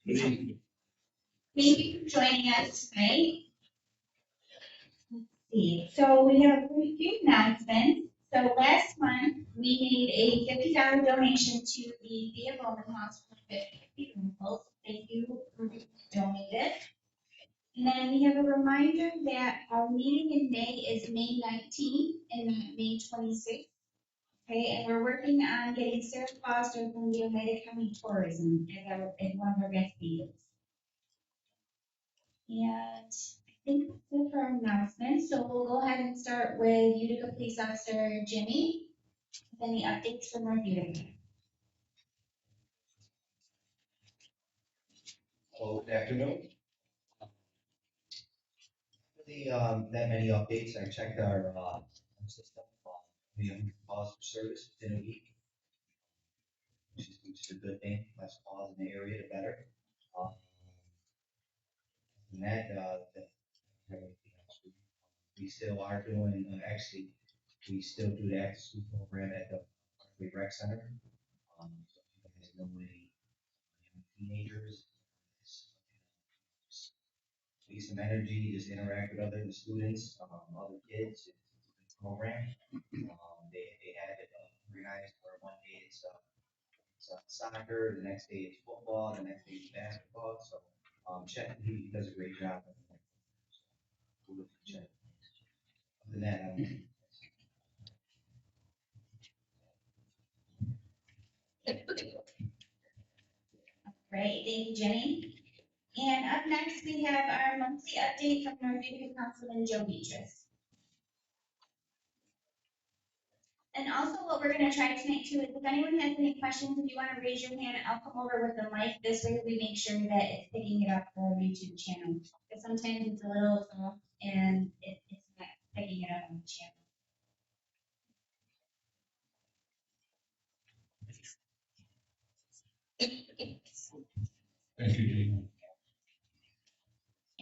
Thank you for joining us tonight. Let's see. So we have a few announcements. So last month, we made a $50 donation to the Thea Bowman Hospital for 50 rentals. Thank you for donating. And then we have a reminder that our meeting in May is May 19th and not May 26th. Okay, and we're working on getting Sarah Foster from the Oneida County Tourism as one of our guest speakers. And I think that's it for our announcements. So we'll go ahead and start with Utica Police Officer Jimmy. With any updates from North Utica? Hello, good afternoon. Really, that many updates. I checked our system. We have calls for service within a week, which is a good thing. Less calls in the area, the better. Um, and everything else, we still are doing. Actually, we still do the after school program at the Parkway Rec Center. So if you guys know any young teenagers, be some energy, just interact with other students, other kids. It's a good program. They have it organized where one day it's soccer, the next day it's football, the next day it's basketball. So Chet, he does a great job. So, we'll look at Chet. Other than that, I don't know. Great, thank you, Jenny. And up next, we have our monthly update from North Utica Councilman Joe Beatrice. And also what we're gonna try tonight too is if anyone has any questions, if you wanna raise your hand, I'll come over with the mic. This way we make sure that it's picking it up for our YouTube channel. Because sometimes it's a little soft and it's not picking it up on the channel. Thank you, Gina.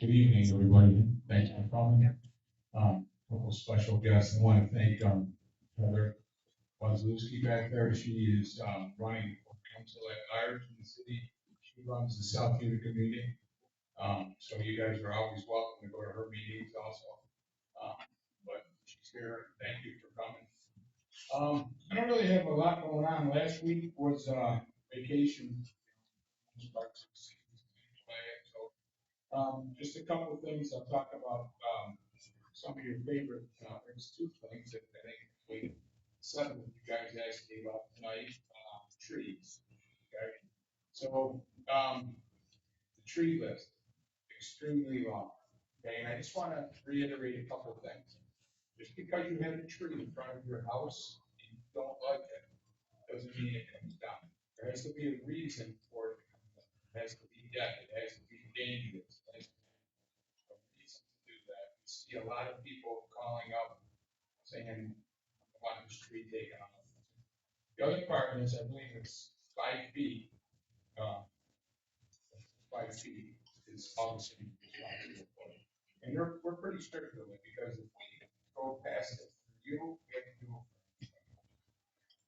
Good evening, everybody. Thanks for coming. Couple special guests. I want to thank Heather Wazlewski back there. She is running for council at large in the city. She runs the South Utica meeting. So you guys are always welcome to go to her meetings also. But she's here. Thank you for coming. I don't really have a lot going on. Last week was vacation. So just a couple of things I'll talk about. Some of your favorite, there's two things that I think some of you guys asked me about tonight, trees. Okay, so the tree list, extremely long. Okay, and I just want to reiterate a couple of things. Just because you have a tree in front of your house and you don't like it, doesn't mean it comes down. There has to be a reason for it to come down. It has to be dead. It has to be dangerous. It has to be a reason to do that. We see a lot of people calling up saying, I want this tree taken off. The other part is, I believe it's 5 feet. 5 feet is obviously responsible. And we're pretty strict with it because if we go past it for you, we have to do it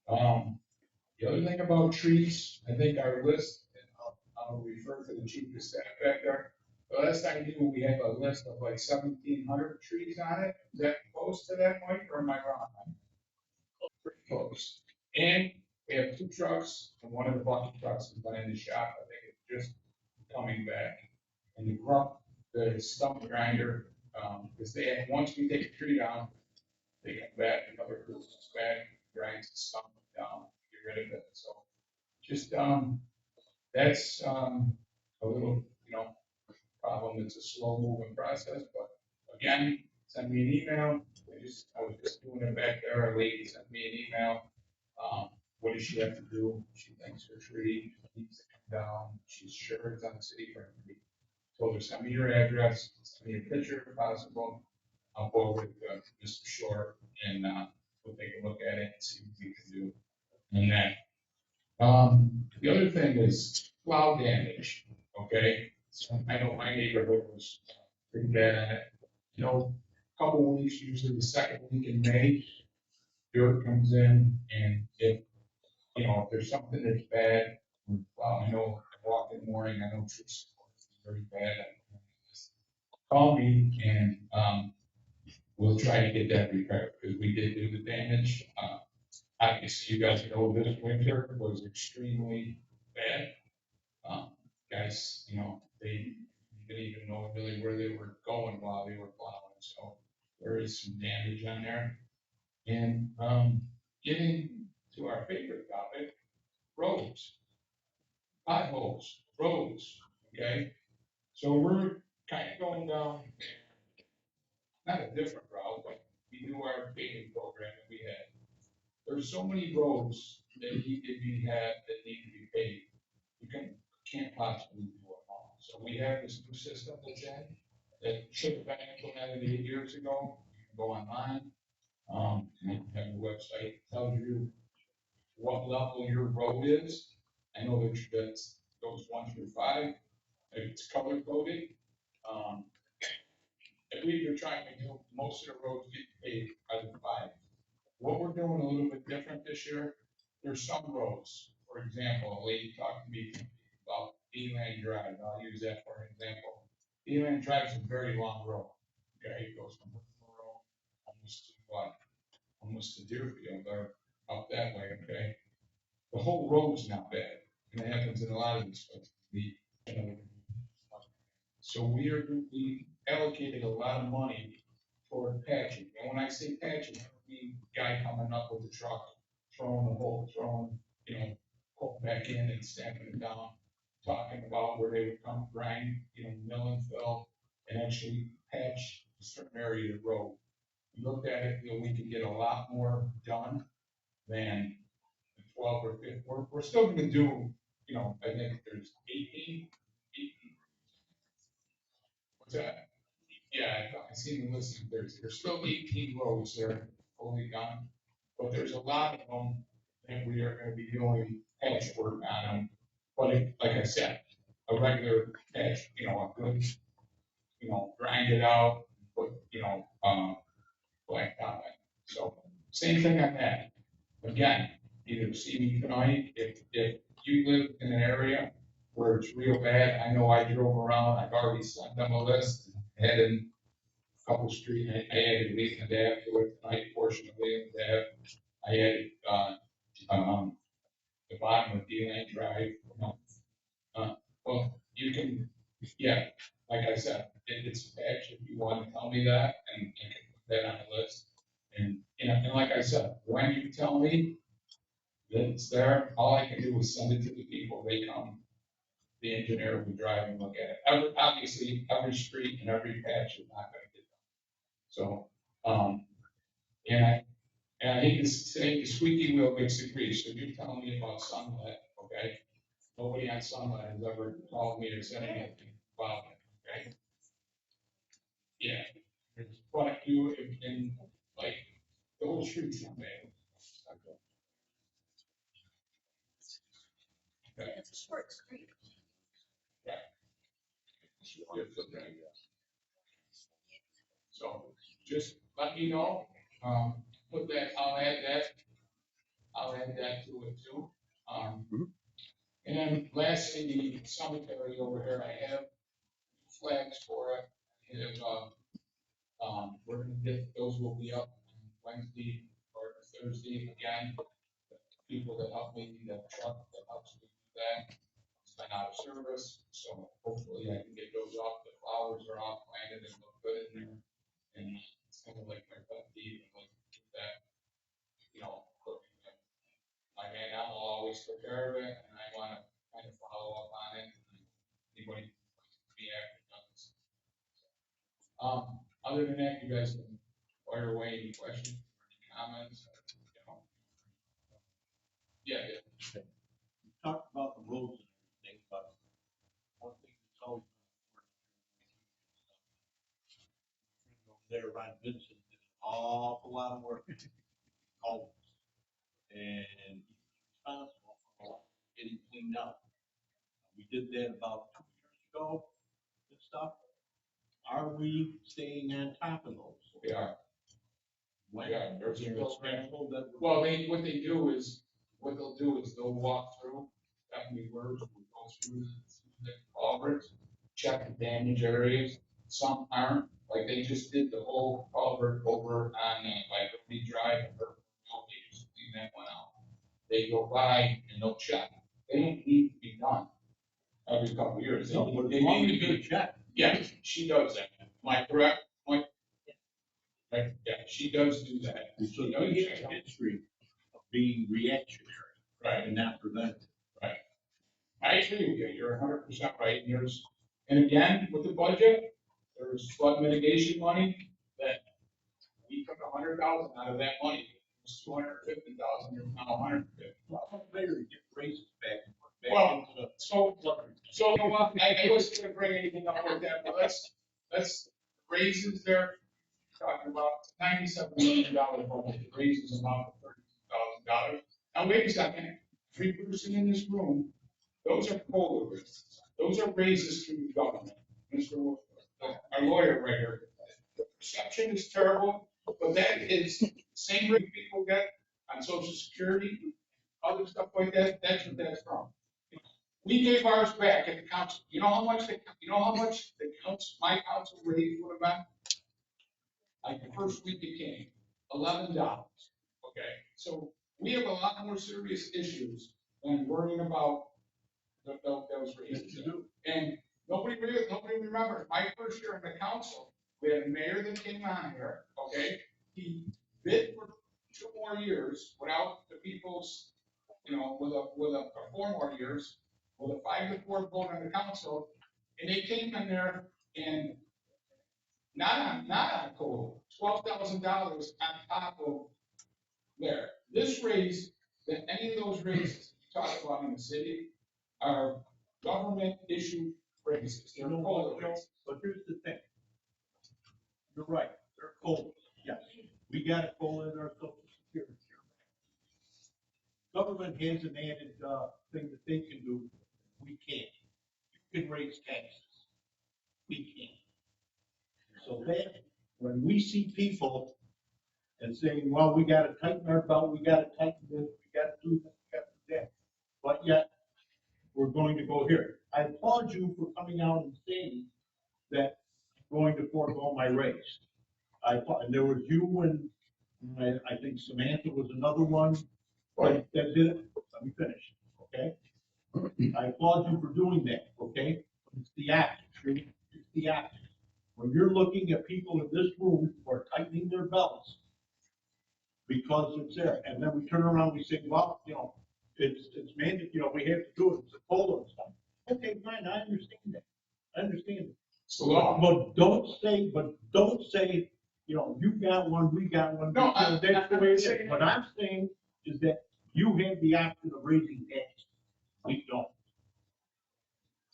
for the other thing about trees, I think our list, and I'll refer to the chief of staff back there. The last I knew, we had a list of like 1,700 trees on it. Is that close to that, Mike, or am I wrong? Pretty close. And we have 2 trucks, and one of the bucket trucks has been in the shop. I think it's just coming back. And the grump, the stump grinder, because they have, once we take a tree down, they come back, another crew comes back, grinds the stump down, get rid of it. So just, that's, a little, problem. It's a slow moving process, but again, send me an email. I was just doing it back there. A lady sent me an email. What does she have to do? She thinks her tree needs to come down. She's sure it's on the city property. Told her, send me your address, send me a picture if possible. I'll go over to Mr. Short and we'll take a look at it and see what we can do. And then, the other thing is cloud damage. Okay, so I know my neighborhood was pretty bad at it. A couple weeks, usually the second week in May, dirt comes in, and if there's something that's bad, well, I know walk in the morning, I know tree support is very bad. Call me and, we'll try to get that repaired, because we did do the damage. Obviously, you guys know this winter was extremely bad. Guys, they didn't even know really where they were going while they were plowing, so there is some damage on there. And, getting to our favorite topic, roads, potholes, roads, okay? So we're kind of going down, not a different route, but we do our paving program that we had. There's so many roads that need to be that need to be paved. You can't possibly do it all. So we have this new system that's in, that should have been implemented 8 years ago. You can go online, you have a website, that tells you what level your road is. I know that goes 1 through 5, it's color coded. Um, I believe you're trying to do, most of the roads get paved by the 5. What we're doing a little bit different this year, there's some roads, for example, a lady talked to me about N.U.N.A Drive, I'll use that for an example. N.U.N.A Drive is a very long road, okay, it goes from Brooklyn Road almost to Deerfield, or up that way, okay? The whole road is not bad, and it happens in a lot of these places. So we allocated a lot of money toward patching, and when I say patching, I don't mean guy coming up with a truck, throwing, pulling back in and stamping it down, talking about where they would come grind, mill and fill, and actually patch a certain area of the road. We looked at it, we could get a lot more done than 12 or 15. We're still gonna do, I think there's 18. What's that? Yeah, I see the list, there's still 18 roads there fully done, but there's a lot of them that we are gonna be doing patchwork on them. But like I said, a regular patch, a good, grind it out, put, black top it. So, same thing on that. Again, either see me tonight, if you live in an area where it's real bad, I know I drove around, I've already sent them a list, added a couple streets, I added Leland Ave to it, tonight portion of Leland Ave. I added, the bottom of D-Lane Drive, well, you can, yeah, like I said, it's patch if you want to tell me that, and I can put that on the list. And like I said, when you tell me that it's there, all I can do is send it to the people, they come, the engineer will drive and look at it. Obviously, every street and every patch is not gonna get done. So, and I hate to say, the squeaky wheel makes the grease, so you're telling me about sunlight, okay? Nobody on sunlight has ever called me or said anything about it, okay? Yeah, but you, in, like, the whole street's not bad. Okay. It's a short street. So just let me know, put that, I'll add that to it too. And then lastly, the cemetery over here, I have flags for it. I have, we're gonna get, those will be up on Wednesday or Thursday again. People that help me, that truck that helps me do that, it's been out of service, so hopefully I can get those off. The flowers are all planted and look good in there. And it's kind of like my pet peeve, and like that, cooking. My man Al will always take care of it, and I wanna kind of follow up on it. Anybody be after done this. Other than that, you guys can fire away any questions, any comments, Yeah, yeah. You talked about the roads and everything, but one thing that's always over there, Ron Vincent did an awful lot of work. Culverts. And he's responsible for a lot getting cleaned up. We did that about 2 years ago and stuff. Are we staying on top of those? We are. When Yeah, there's is there a threshold that? Well, what they'll do is they'll walk through, that many words, we'll go through the culverts, check the damage areas. Some aren't, like they just did the whole culvert over on, like, Ruby Drive, or, they just clean that one out. They go by and they'll check. They don't need to be done every couple of years. No, but They as long need as to you be, check. yeah, she does that. Am I correct? Right, yeah, she does do that. So She you does have check. a history of being reactionary. Right. And not preventive. I agree with you, you're 100% right, and again, with the budget, there's flood mitigation money, that we took 100,000 out of that money. It was 250,000, there's now 150,000. Well, better to get raises back. Well, into the so, you know what, I wasn't gonna bring anything up with that, but let's raises there, talking about $97 million budget, raises amount of $32,000. Now, wait a second, every person in this room, those are COLA raises. Those are raises through the government. Mr. Wolf, our lawyer right here. The perception is terrible, but that is the same rate people get on Social Security, other stuff like that. That's what that's from. We gave ours back at the council. You know how much my council raise would have been? Like the first week it came, $11. Okay, so we have a lot more serious issues than worrying about those raises. And nobody remembers, my first year in the council, we had a mayor that came on here, okay? He bid for 2 more years without the people's, with a 4 more years, with a 5-4 vote on the council, and they came in there and not on COLA, $12,000 on top of there. This raise, that any of those raises you talk about in the city are government issued raises. They're COLA raises. But here's the thing. You're right, they're COLA, yes. We got a COLA in our social security. Government has an added, thing that they can do, we can't. You can raise taxes, we can't. So that, when we see people and saying, well, we gotta tighten our belt, we gotta tighten this, we gotta do this, we gotta do that, but yet, we're going to go here. I applaud you for coming out and saying that I'm going to forego my raise. And there was you and I think Samantha was another one that did it. Let me finish, okay? I applaud you for doing that, okay? It's the act, it's the act. When you're looking at people in this room who are tightening their belts because it's there, and then we turn around and we say, well, it's mandated, we have to do it, it's a COLA and stuff. Okay, fine, I understand that. I understand it. It's the law. But don't say, you got one, we got one. No, That's the way it is. saying- What I'm saying is that you have the option of raising taxes. We don't.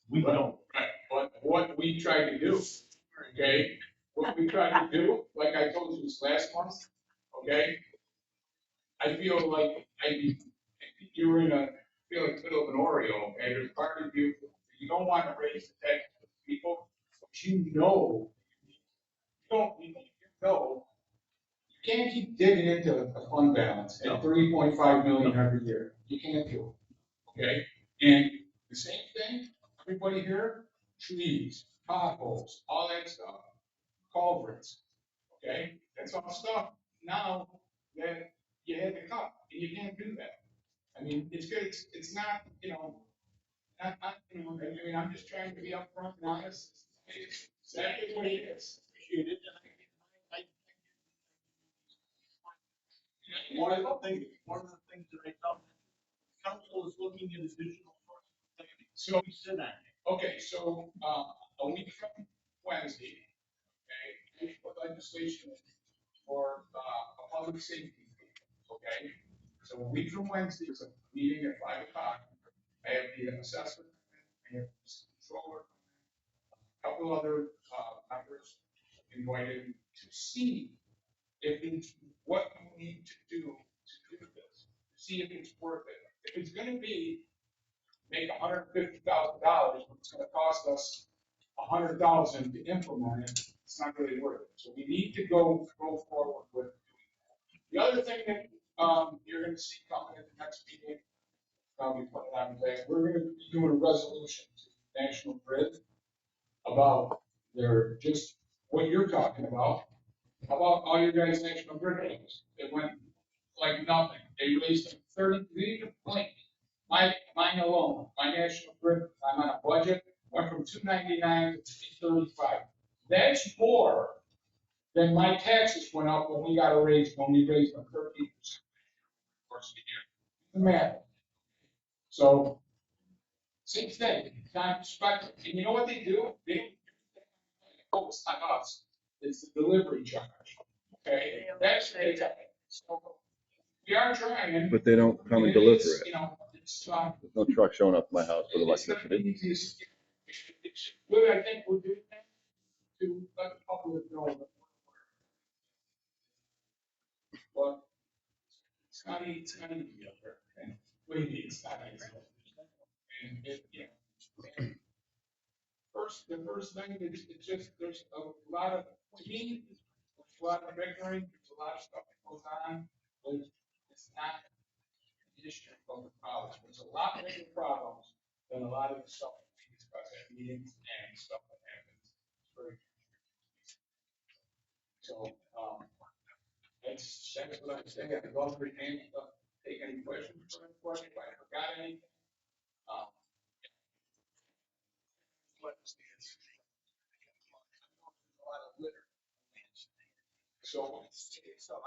We don't. Right, but what we try to do, okay, what we try to do, like I told you this last month, okay? I feel like you're feel like the middle of an Oreo, okay? There's part of you don't want to raise the tax for people, but you know, you can't keep digging into a fund balance at 3.5 million every year. You can't do it, okay? And the same thing, everybody here, trees, potholes, all that stuff, culverts, okay? That's all stuff now that you had to cut, and you can't do that. I mean, it's good, it's not, I mean, I'm just trying to be upfront and honest. It's exactly what it is. Appreciate it. And one of the things that I thought, council is looking at additional sources of funding. So, We sit on it. okay, so, a week from Wednesday, okay, we put legislation for, a public safety, okay? So a week from Wednesday is a meeting at 5 o'clock. I have the assessment, I have the controller, a couple other, members invited to see if it's what you need to do this, see if it's worth it. If it's gonna be, make $150,000, but it's gonna cost us $100,000 to implement it, it's not really worth it. So we need to go forward with doing that. The other thing that, you're gonna see coming at the next meeting, probably put it on that, we're gonna be doing a resolution to National Grid about their, just what you're talking about. How about all your guys' National Grid bills? It went like nothing. They raised them 30, they didn't blink. Mine alone, my National Grid, I'm on a budget, went from 299 to 335. That's more than my taxes went up when we got a raise, when we raised them 13% course of the year. The math. So, same thing, time perspective. And you know what they do? They don't focus on us. It's the delivery charge. Okay? That's what they take. So, we are trying. But they don't come and it deliver is, it. You know, it's, There's no truck showing up at my house with it's not the electricity. easiest. It's good, I think, we're doing that to let the public know that but it's not easy, it's not easy up there. And believe me, it's not easy. And it, you know, and the first thing is, it's just, there's a lot of, to me, there's a lot of bickering, there's a lot of stuff that goes on, but it's not the issue of the problems. There's a lot bigger problems than a lot of the stuff that we discuss at meetings and stuff that happens. It's very. So, that's what I'm saying. I'd love to take any questions for anyone, if I forgot anything. What is the answer? A lot of litter. So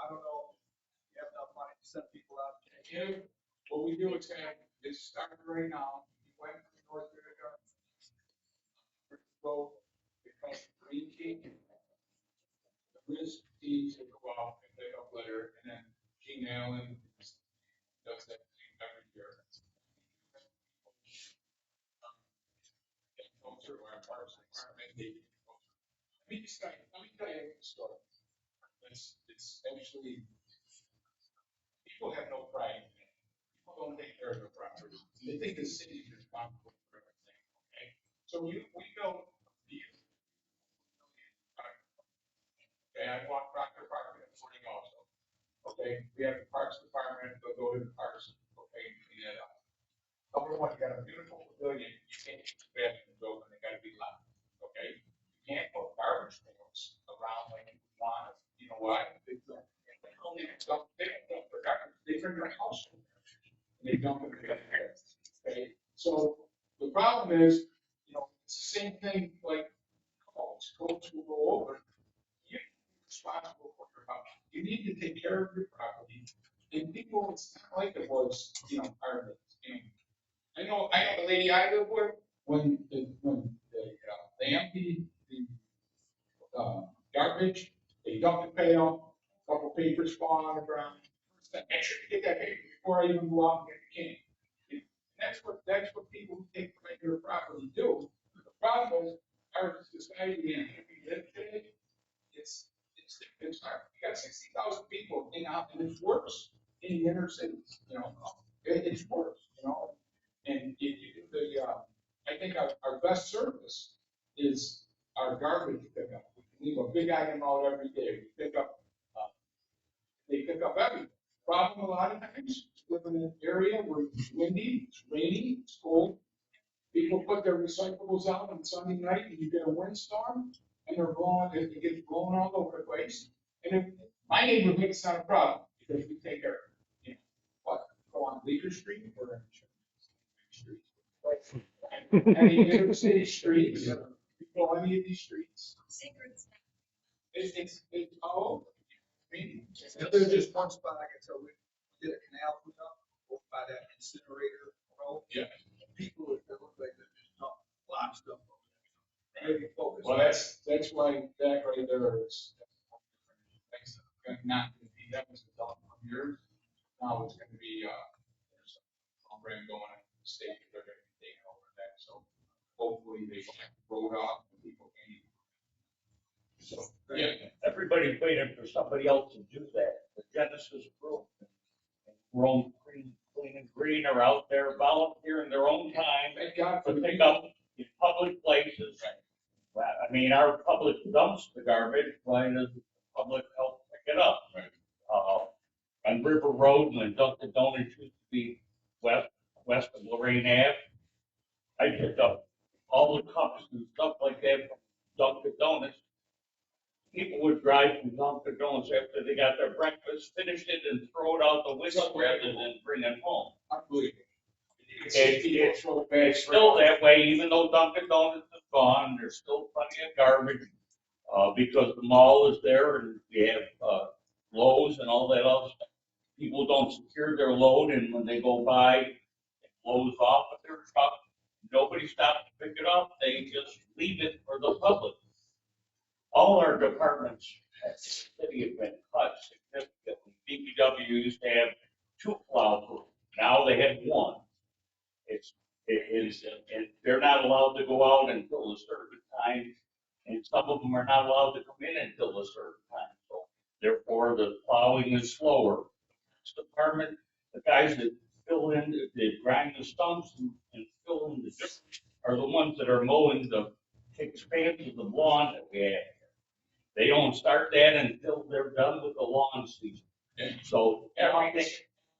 I don't know, if you have enough money to send people out. Yeah, what we do is have, it's starting right now, we went to North America. Go, because Green King, the risk teams will go out and pick up litter, and then Gene Allen does that thing every year. They go through our parks department, let me tell you a story. It's actually, people have no pride in it. People don't take care of their property. They think the city's responsible for everything, okay? So we built these. Okay, I walk Proctor Park in the morning also. Okay, we have the Parks Department, they'll go to the parks, okay, and clean it up. Number one, you got a beautiful pavilion, you can't keep the bathrooms open, they gotta be locked, okay? You can't put garbage pails around like you want, you know why? They don't dump their garbage, they bring their house in there, and they dump it in there, okay? So, the problem is, you know, it's the same thing like codes will go over. You're responsible for your house. You need to take care of your property. And people, it's not like it was, you know, our days. I know the lady I live with, when they empty the garbage, they dump the pail, a couple papers fall on the ground. Make sure you get that paper before I even go out and get the can. And that's what people who take regular property do. The problem is, our society and we live today, it's hard. You got 60,000 people and it's worse in the inner cities, you know, it's worse, you know. And I think our best service is our garbage pickup. We can leave a big item out every day. We pick up, they pick up everything. Problem a lot of times, live in an area where it's windy, it's rainy, it's cold. People put their recyclables out on Sunday night and you get a windstorm and it gets blown all over the place. And if, my neighborhood, it's not a problem because we take care of it. You know, what, go on Bleecker Street or Street? Any inner city streets, you go any of these streets. Secrets. It's all over. I mean, There's just one spot I can tell, we did a canal put up over by that incinerator road. Yeah. People, it look like they're just dumping a lot of stuff over there. Very focused. Well, that's why that right there is. Things that are not going to be, that was developed for years. Now it's going to be, there's a program going on in the state, they're going to be taking over that. So hopefully they can roll it off and people can. So, yeah. Everybody's waiting for somebody else to do that. The Genesis group, Rome Clean and Green are out there volunteering their own time Thank God for to the pick up in public places. Well, I mean, our public dumps the garbage, why does the public help pick it up? Right. On River Road, when Dunkin' Donuts used to be west, west of Lorraine Ave. I picked up all the cups and stuff like that from Dunkin' Donuts. People would drive from Dunkin' Donuts after they got their breakfast, finish it, and throw it out the window rather than bring it home. Unbelievable. It's still that way, even though Dunkin' Donuts is gone, there's still plenty of garbage, because the mall is there and we have, Lowe's and all that other stuff. People don't secure their load, and when they go by, it blows off of their truck. Nobody stops to pick it up, they just leave it for the public. All our departments at the city have been cut significantly. DPW used to have 2 plow crews, now they have 1. And they're not allowed to go out until a certain time, and some of them are not allowed to come in until a certain time. So therefore, the plowing is slower. This department, the guys that fill in, that grind the stumps and fill in the dirt are the ones that are mowing the expanse of the lawn that we have. They don't start that until they're done with the lawn season. So everything.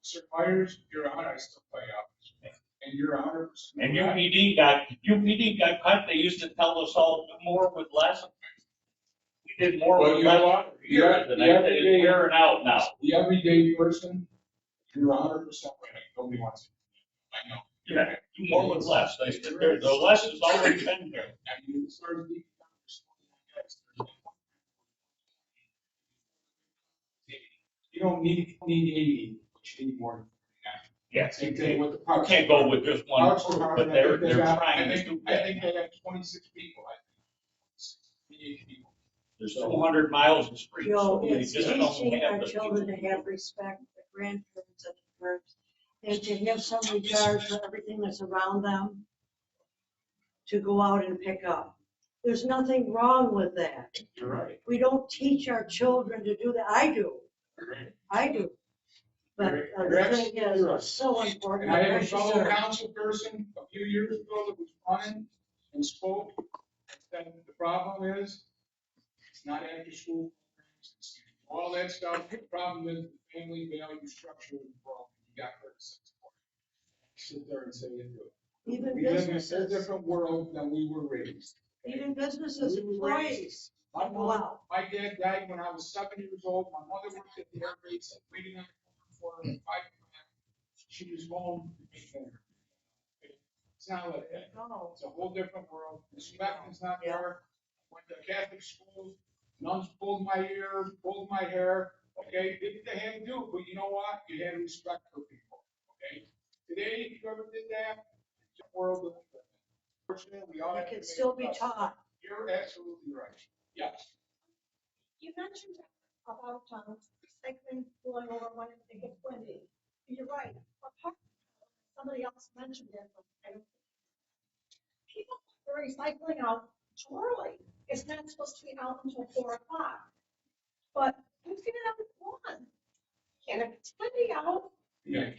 Sir Myers, Your Honor, I still play out. And Your Honor. And UPD got cut, they used to tell us all do more with less. We did more Well, with you know less. what? Years, and I think it's wearing out now. The everyday person, you're 100% right. Nobody wants it. I know. Yeah, do more with less. The less has always been there. I mean, as far as the you don't need 80, but you need more than that. Yeah, Same thing with the you parks. can't go with just one, Parks Department, but they're I think they got- trying I to think- do I that. think they have 26 people, I think. 28 people. There's 200 miles of streets. Joe, so they it's just don't teaching have our the children to people. have respect for grandparents and parents, and to have some regard for everything that's around them, to go out and pick up. There's nothing wrong with that. You're right. We don't teach our children to do that. I do. You're right. I do. But You're the absolutely thing is, right. it's so important. And I had a Precious fellow earth. council person a few years ago that was running and spoke, and said the problem is, it's not after school programs, it's all that stuff. The problem is the family value structure is broken. You got her to support. Sit there and say it. Even We live in a businesses, different world than we were raised. even businesses, employees, My go out. my dad died when I was 7 years old. My mother worked at the air base, waiting on the corner for 5 o'clock. She was home. It's not like that. No. It's a whole different world. Respect is not there. Went to Catholic schools, nuns pulled my ear, pulled my hair. Okay, did what they had to do, but you know what? You had to respect for people. Okay? Today, if you ever did that, it's a world that we live in. Fortunately, we all have It to can make still be adjustments. taught. You're absolutely right. Yes. You mentioned about recycling going over when it gets windy. You're right. But somebody else mentioned it. But I don't. People are recycling out too early. It's not supposed to be out until 4 o'clock. But you get it out at 1. And if it's windy out, Yeah.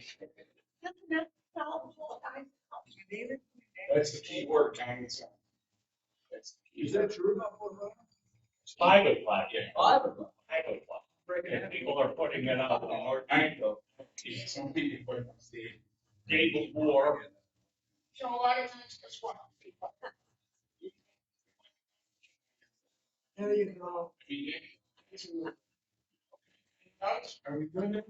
that's not out until guys out. That's the key word, Tom. Is that true? It's 5 o'clock. Yeah. 5 o'clock. 5 o'clock. And people are putting it out in North Dakota. Some people put it on stage. Day before. You know, a lot of times, guess what? There you go. Are we good?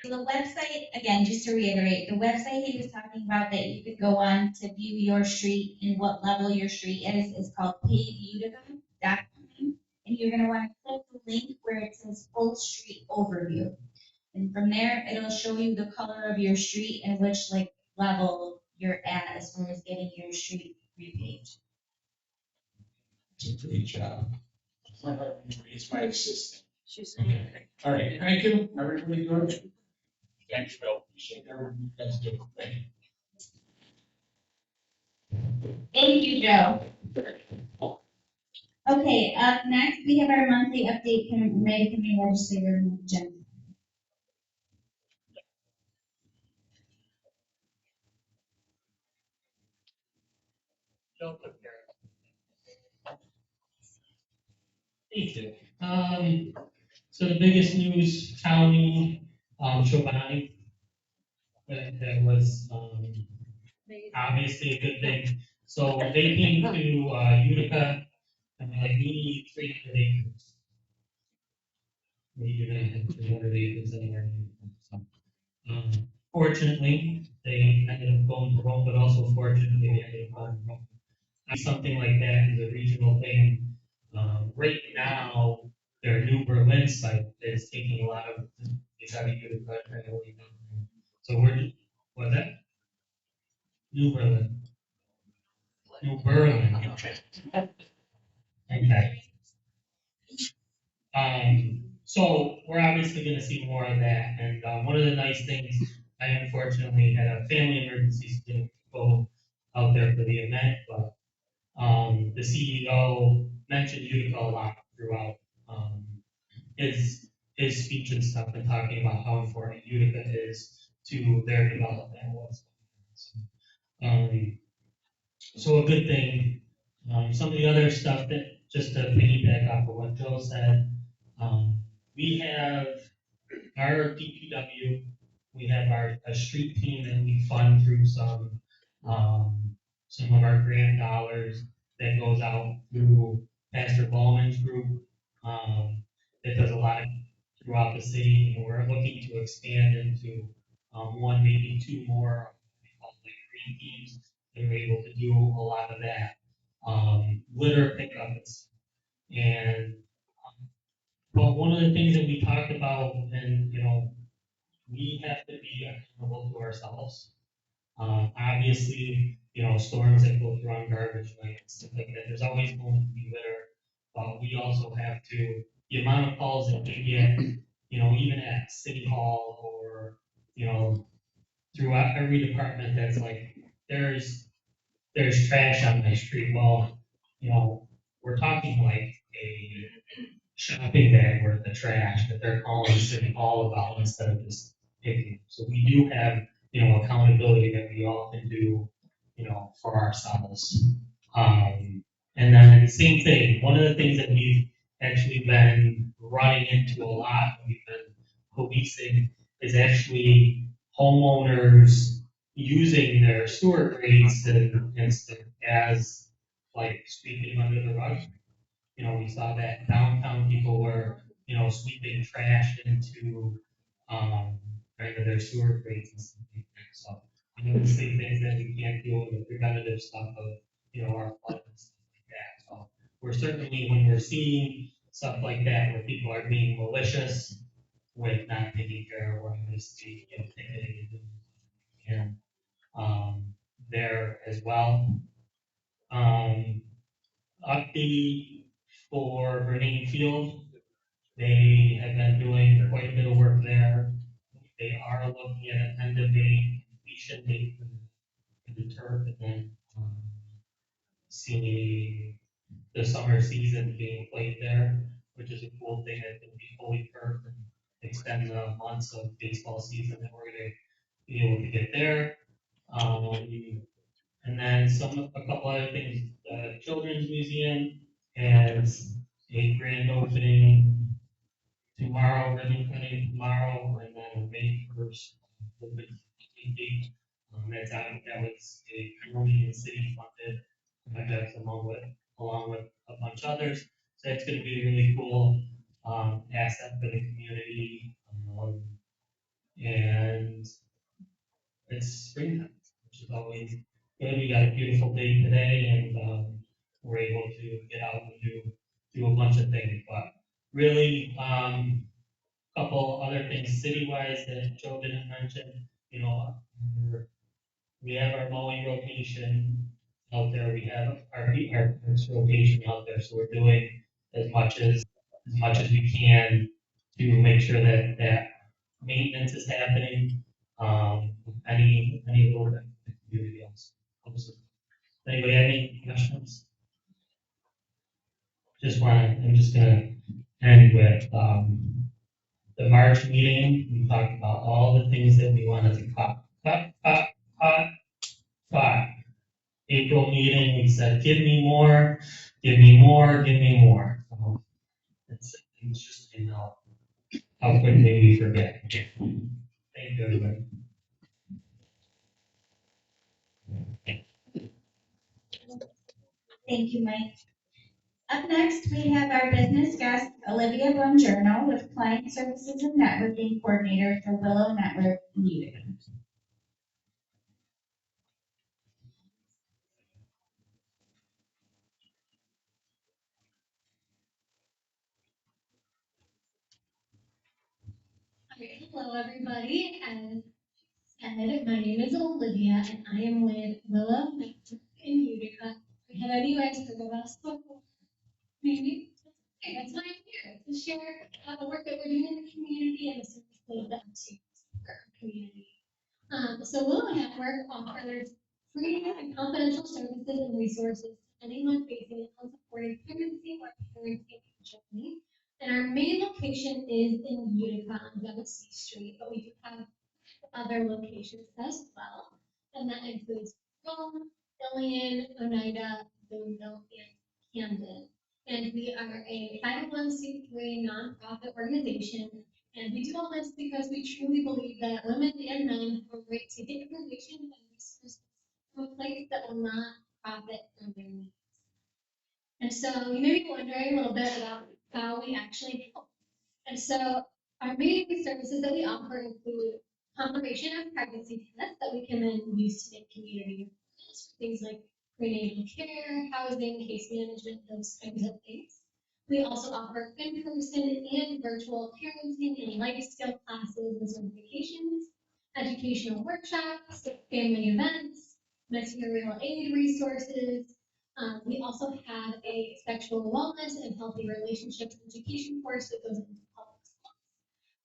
The website, again, just to reiterate, the website he was talking about that you could go on to view your street and what level your street is called paveutica.com. And you're gonna wanna click the link where it says full street overview. And from there, it'll show you the color of your street and which like level you're at as far as getting your street repaved. Great job. It's my assistant. She's. Okay. All right, thank you. Everybody good? Thanks, Phil. Appreciate everything you guys do. Thank you. Thank you, Joe. Okay, up next, we have our monthly update from May County Legislator Jen. Thank you. So the biggest news, county, Chobani, that was, obviously a good thing. So they came to, Utica, and they're like, we need 300 acres. We didn't have 300 acres anywhere. in Utica, so. Fortunately, they ended up going for Rome, but also fortunately, they ended up going for Rome. Something like that is a regional thing. Right now, their New Berlin site is taking a lot of, they try to get it right away. So what's that? New Berlin. New Berlin. Okay. So we're obviously gonna see more of that, and, one of the nice things, I unfortunately had a family emergency, so didn't go out there for the event, but, the CEO mentioned Utica a lot throughout, his, his speech and stuff, and talking about how important Utica is to their development and what's going on. So a good thing, some of the other stuff that, just to piggyback off of what Joe said, we have our DPW, we have a street team that we fund through some of our grant dollars that goes out through Pastor Bowman's group, that does a lot throughout the city, and we're looking to expand into, one, maybe two more, we call it like green teams, that are able to do a lot of that, litter pickups. And, but one of the things that we talked about, and, we have to be accountable to ourselves. Obviously, storms that go through on garbage, like, stuff like that, there's always going to be litter. But we also have to, the amount of calls that we get, even at City Hall or, throughout every department that's like, there's trash on my street. Well, we're talking like a shopping bag worth of trash that they're calling City Hall about instead of just picking. So we do have, accountability that we all can do, for ourselves. And then same thing, one of the things that we've actually been running into a lot, we've been policing, is actually homeowners using their sewer grates and stuff as like sweeping under the rug. We saw that downtown people were, sweeping trash into, kind of their sewer grates and stuff like that. So, obviously things that we can't do with the preventative stuff of, our flood and stuff like that. So, we're certainly, when we're seeing stuff like that, where people are being malicious with not taking care of, or obviously, ticketing and doing what we can, there as well. Update for Grenade Field, they have been doing quite a bit of work there. They are looking at an end of May completion date for the turf, and then, see the summer season being played there, which is a cool thing that can be fully turfed and extend the months of baseball season that we're gonna be able to get there. And then a couple other things, Children's Museum has a grand opening tomorrow, ribbon cutting tomorrow, and then May 1st, ribbon cutting date. That was a county and city funded project along with a bunch of others. So it's gonna be a really cool, asset for the community. And it's springtime, which is always good. We got a beautiful day today, and, we're able to get out and do a bunch of things. But really, couple other things city-wise that Joe didn't mention, we're- we have our mowing rotation out there, we have our parks rotation out there, so we're doing as much as we can to make sure that maintenance is happening. Any little bit of the community else. Anybody have any questions? I'm just gonna end with, the March meeting, we talked about all the things that we wanted to cut. April meeting, we said, give me more, give me more, give me more. So and it's just, how quickly we forget. Thank you, everybody. Thank you, Mike. Up next, we have our business guest, Olivia Bongiorno, with Client Services and Networking Coordinator for Willow Network in Utica. Okay, hello, everybody. As said, my name is Olivia, and I am with Willow Network in Utica. Have you guys heard of us before? Maybe. Okay, that's why I'm here to share the work that we're doing in the community and the services that we do for our community. So Willow Network offers free and confidential services and resources to anyone facing an unsupported pregnancy or parenting journey. And our main location is in Utica on Genesee Street, but we do have other locations as well. And that includes Rome, Ilion, Oneida, Boonville, and Camden. And we are a 501c3 nonprofit organization. And we do all this because we truly believe that women and men have a right to get information and resources from a place that will not profit from their needs. And so you may be wondering a little bit about how we actually help. And so our main services that we offer include confirmation of pregnancy tests that we can then use to make community referrals for things like prenatal care, housing, case management, those kinds of things. We also offer in-person and virtual parenting and life skill classes and certifications, educational workshops, family events, material aid resources. We also have a sexual wellness and healthy relationships education course that goes into public schools.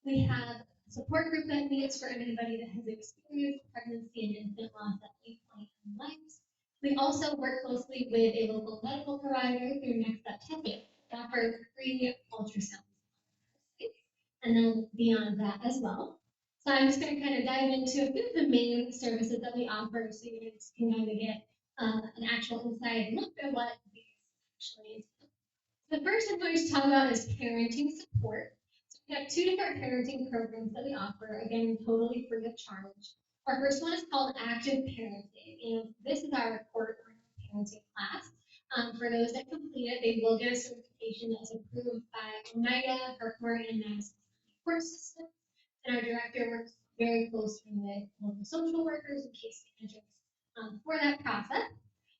We have a support group that meets for anybody that has experienced pregnancy and infant loss at any point in lives. We also work closely with a local medical provider through Next Step Testing to offer free ultrasounds. And then beyond that as well. So I'm just going to kind of dive into a few of the main services that we offer so you guys can kind of get an actual inside look at what these actually entail. The first I'm going to talk about is parenting support. So we have two different parenting programs that we offer, again, totally free of charge. Our first one is called Active Parenting, and this is our report parenting class. For those that complete it, they will get a certification that's approved by N.U.N.A, Herkimer, and N.U.N.A support system. And our director works very closely with local social workers and case managers for that process.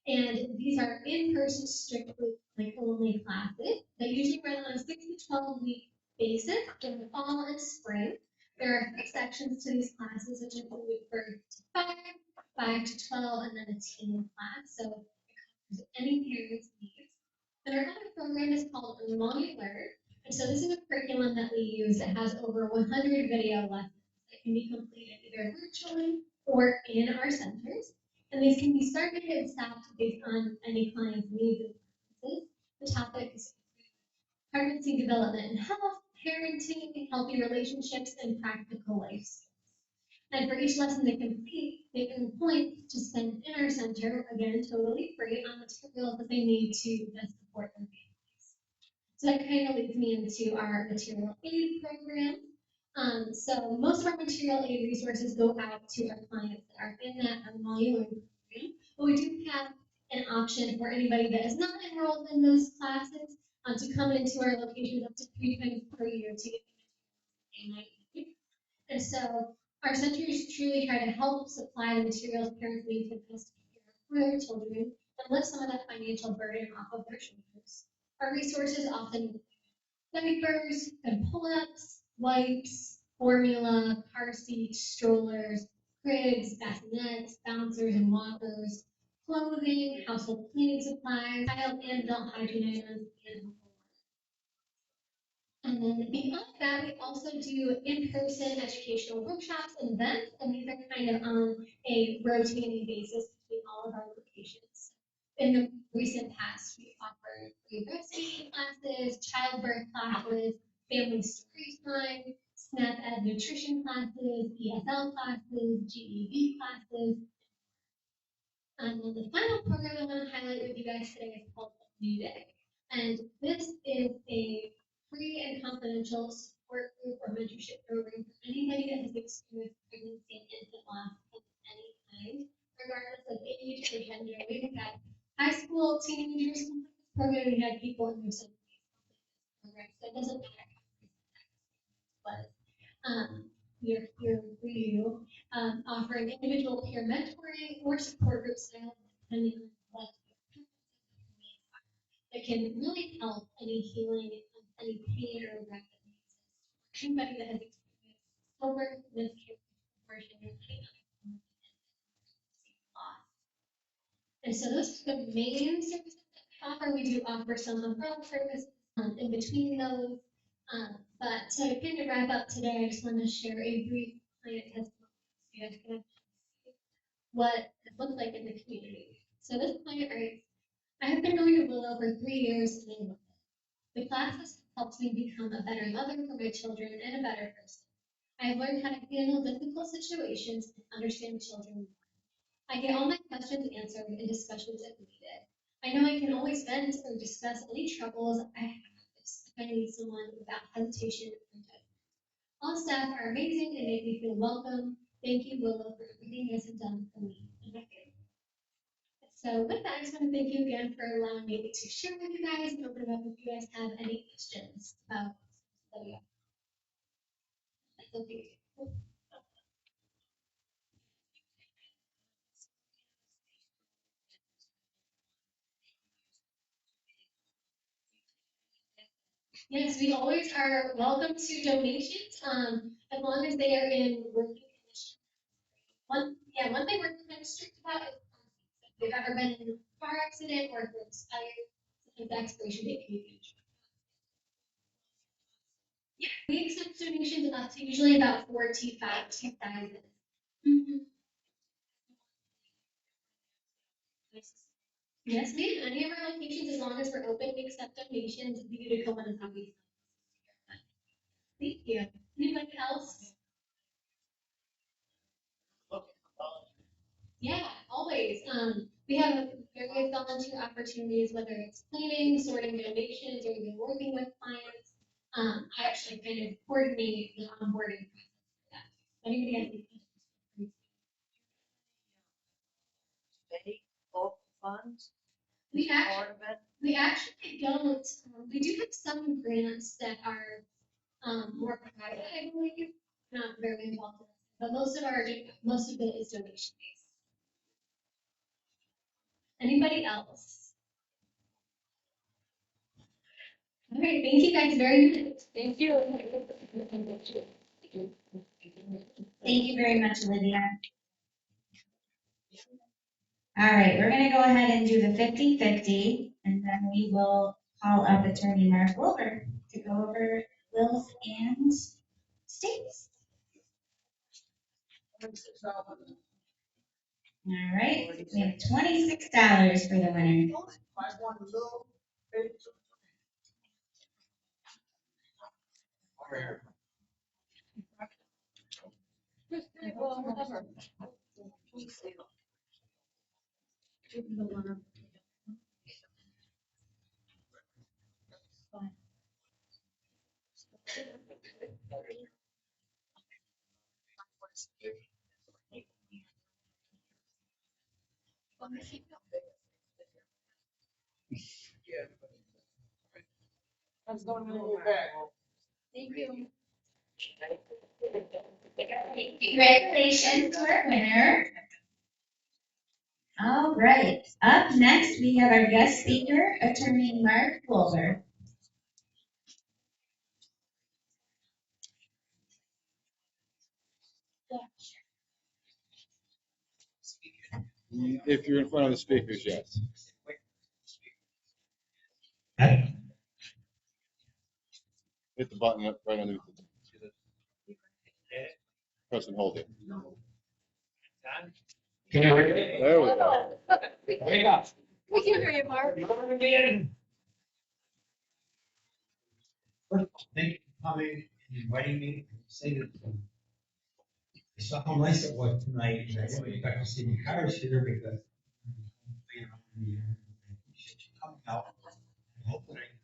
And these are in-person, strictly like only classes that usually run on a 6 to 12 week basis in the fall and spring. There are 3 sections to these classes, which include birth to 5 to 12, and then a teen class. So it covers any parent's needs. And our other program is called N.U.N.A. And so this is a curriculum that we use that has over 100 video lessons that can be completed either virtually or in our centers. And these can be started and stopped based on any client's needs and preferences. The topics pregnancy development and health, parenting, healthy relationships, and practical life skills. And for each lesson they complete, they earn points to spend in our center, again, totally free on materials that they need to best support their families. So that kind of leads me into our material aid program. So most of our material aid resources go out to our clients that are in that N.U.N.A program, but we do have an option for anybody that is not enrolled in those classes to come into our locations up to 3 times per year to get the materials they might need. And so our centers truly try to help supply the materials parents need to best care for their children and lift some of that financial burden off of their shoulders. Our resources often include diapers and pull-ups, wipes, formula, car seats, strollers, cribs, bassinets, bouncers and walkers, clothing, household cleaning supplies, child and adult hygiene items, and and then beyond that, we also do in-person educational workshops and events, and these are kind of on a rotating basis between all of our locations. In the recent past, we offered free breastfeeding classes, childbirth classes, family story time, SNAP Ed nutrition classes, ESL classes, GED classes. And then the final program I want to highlight with you guys today is called N.U.N.A. And this is a free and confidential support group or mentorship program for anybody that has experienced pregnancy and infant loss of any kind, regardless of age or gender. We've had high school teenagers complete this program. We had people in their 70s complete this program. So it doesn't matter how recent that was. We're here for you, offering individual peer mentoring or support group style, depending on what your needs are. That can really help any healing of any pain or regret that may exist. Anybody that has experienced stillbirth, miscarriage, abortion, or any other form of loss. And so those are the main services that we offer. We do offer some umbrella services in between those. But to kind of wrap up today, I just want to share a brief client testimony so you guys can see what it looks like in the community. So this client writes, I have been going to Willow for 3 years and I love it. The class has helped me become a better mother for my children and a better person. I have learned how to handle difficult situations and understand children. I get all my questions answered in discussions if needed. I know I can always vent or discuss any troubles I have if I need someone without hesitation or judgment. All staff are amazing and make me feel welcome. Thank you, Willow, for everything you guys have done for me and my family. So with that, I just want to thank you again for allowing me to share with you guys and open it up if you guys have any questions about the video. So thank you. Yes, we always are welcome to donations, as long as they are in working condition. One thing we're kind of strict about is if you've ever been in a car accident or if you're expired, sometimes the expiration date can be huge. Yeah, we accept donations up to usually about 45,000. Mm-hmm. Yes, ma'am. Any of our locations, as long as we're open, we accept donations. If you to come on and help me. Thank you. Anybody else? Yeah, always. We have various volunteer opportunities, whether it's cleaning, sorting donations, or even working with clients. I actually kind of coordinate the onboarding process for that. Anybody has any questions? State, local funds, We actually, part of it. we actually don't. We do have some grants that are more private, I believe, not very involved. But most of it is donation based. Anybody else? All right, thank you guys very much. Thank you. Thank you very much, Olivia. All right, we're gonna go ahead and do the 50-50, and then we will call up Attorney Mark Wolber to go over wills and states. All right, we have $26 for the winner. Thank you. Congratulations to our winner. All right, up next, we have our guest speaker, Attorney Mark Wolber. If you're in front of the speakers, yes. Hit the button right underneath it. Press and hold it. There we go. Wake up. We can hear you, Mark. Thank you for coming and inviting me to say that. I saw how nice it was tonight, and I didn't expect to see any cars here because. I appreciate you coming out. I hope that I can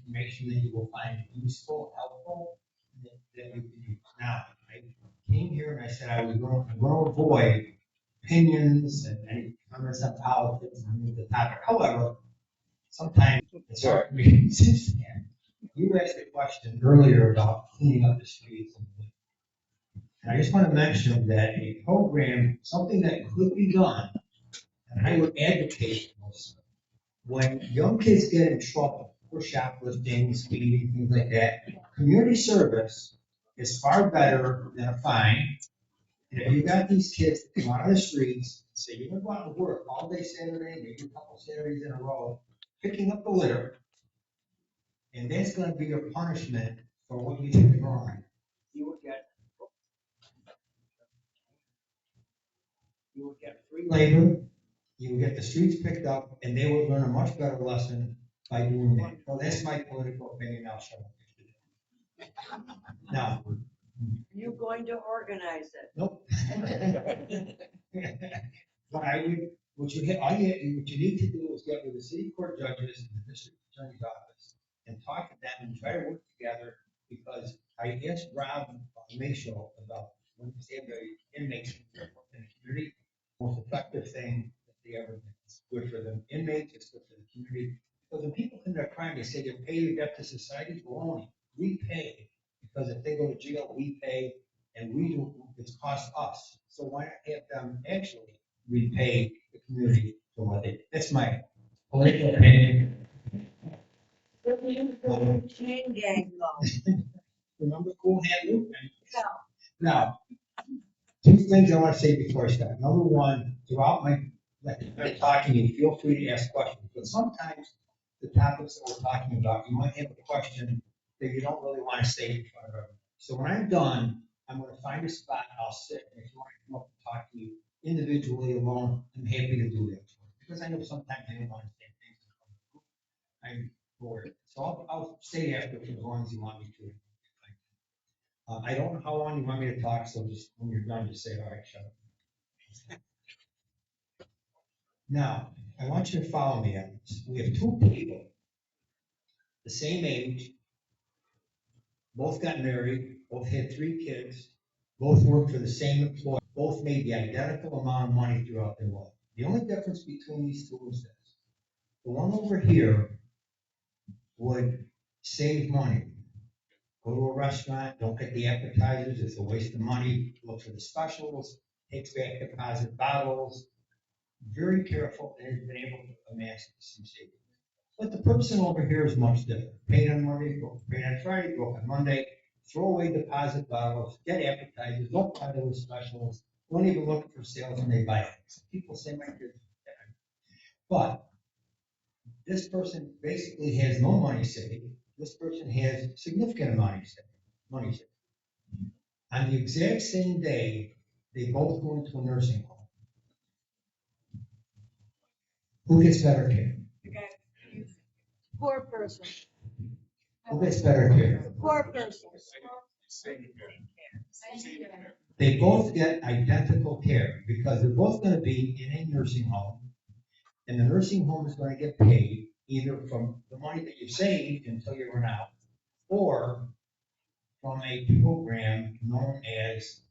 information that you will find useful, helpful, that you can use. Now, I came here and I said I was going to avoid opinions and any comments on politics and the topic. However, sometimes it's hard for me to resist that. You asked a question earlier about cleaning up the streets. And I just want to mention that a program, something that could be done, and I would advocate for this, when young kids get in trouble for shoplifting, speeding, things like that, community service is far better than a fine. And if you got these kids that come out of the streets, say you're going to go out to work all day Saturday, maybe a couple Saturdays in a row, picking up the litter, and that's going to be your punishment for what you did wrong. You would get free labor, you would get the streets picked up, and they would learn a much better lesson by doing that. Well, that's my political opinion, I'll shut up. Now, You going to organize it? nope. But I would, what you need to do is get with the city court judges and the district attorney's office and talk to them and try to work together, because I asked Rob Mayshaw about when you say the inmates in the community, most effective thing that they ever did. It's good for the inmates, it's good for the community. Because when people commit a crime, they say they pay your debt to society. Baloney. We pay, because if they go to jail, we pay, and we do, it's cost us. So why not have them actually repay the community for what they did? That's my political opinion. Chain gang law. Remember Cool Hand Luke? Yeah. Now, two things I want to say before I start. Number one, throughout my talking, you feel free to ask questions, but sometimes the topics that we're talking about, you might have a question that you don't really want to say in front of everyone. So when I'm done, I'm going to find a spot, I'll sit, and if you want to come up and talk to you individually, alone, I'm happy to do that. Because I know sometimes I don't want to say things in front of the group. I'm bored. So I'll stay after for as long as you want me to. I don't know how long you want me to talk, so just when you're done, just say, all right, shut up. Now, I want you to follow me on this. We have two people, the same age, both got married, both had 3 kids, both worked for the same employer, both made the identical amount of money throughout their life. The only difference between these two is this. The one over here would save money. Go to a restaurant, don't get the appetizers, it's a waste of money. Look for the specials, takes back deposit bottles. Very careful, and has been able to amass some savings. But the person over here is much different. Paid on Monday, paid on Friday, broke on Monday, throw away deposit bottles, get appetizers, don't buy those specials, don't even look for sales when they buy it. People say my kids. But this person basically has no money saved. This person has significant amount of money saved. On the exact same day, they both go into a nursing home. Who gets better care? Poor person. Who gets better care? Poor person. They both get identical care because they're both going to be in a nursing home, and the nursing home is going to get paid either from the money that you saved until you run out, or from a program known as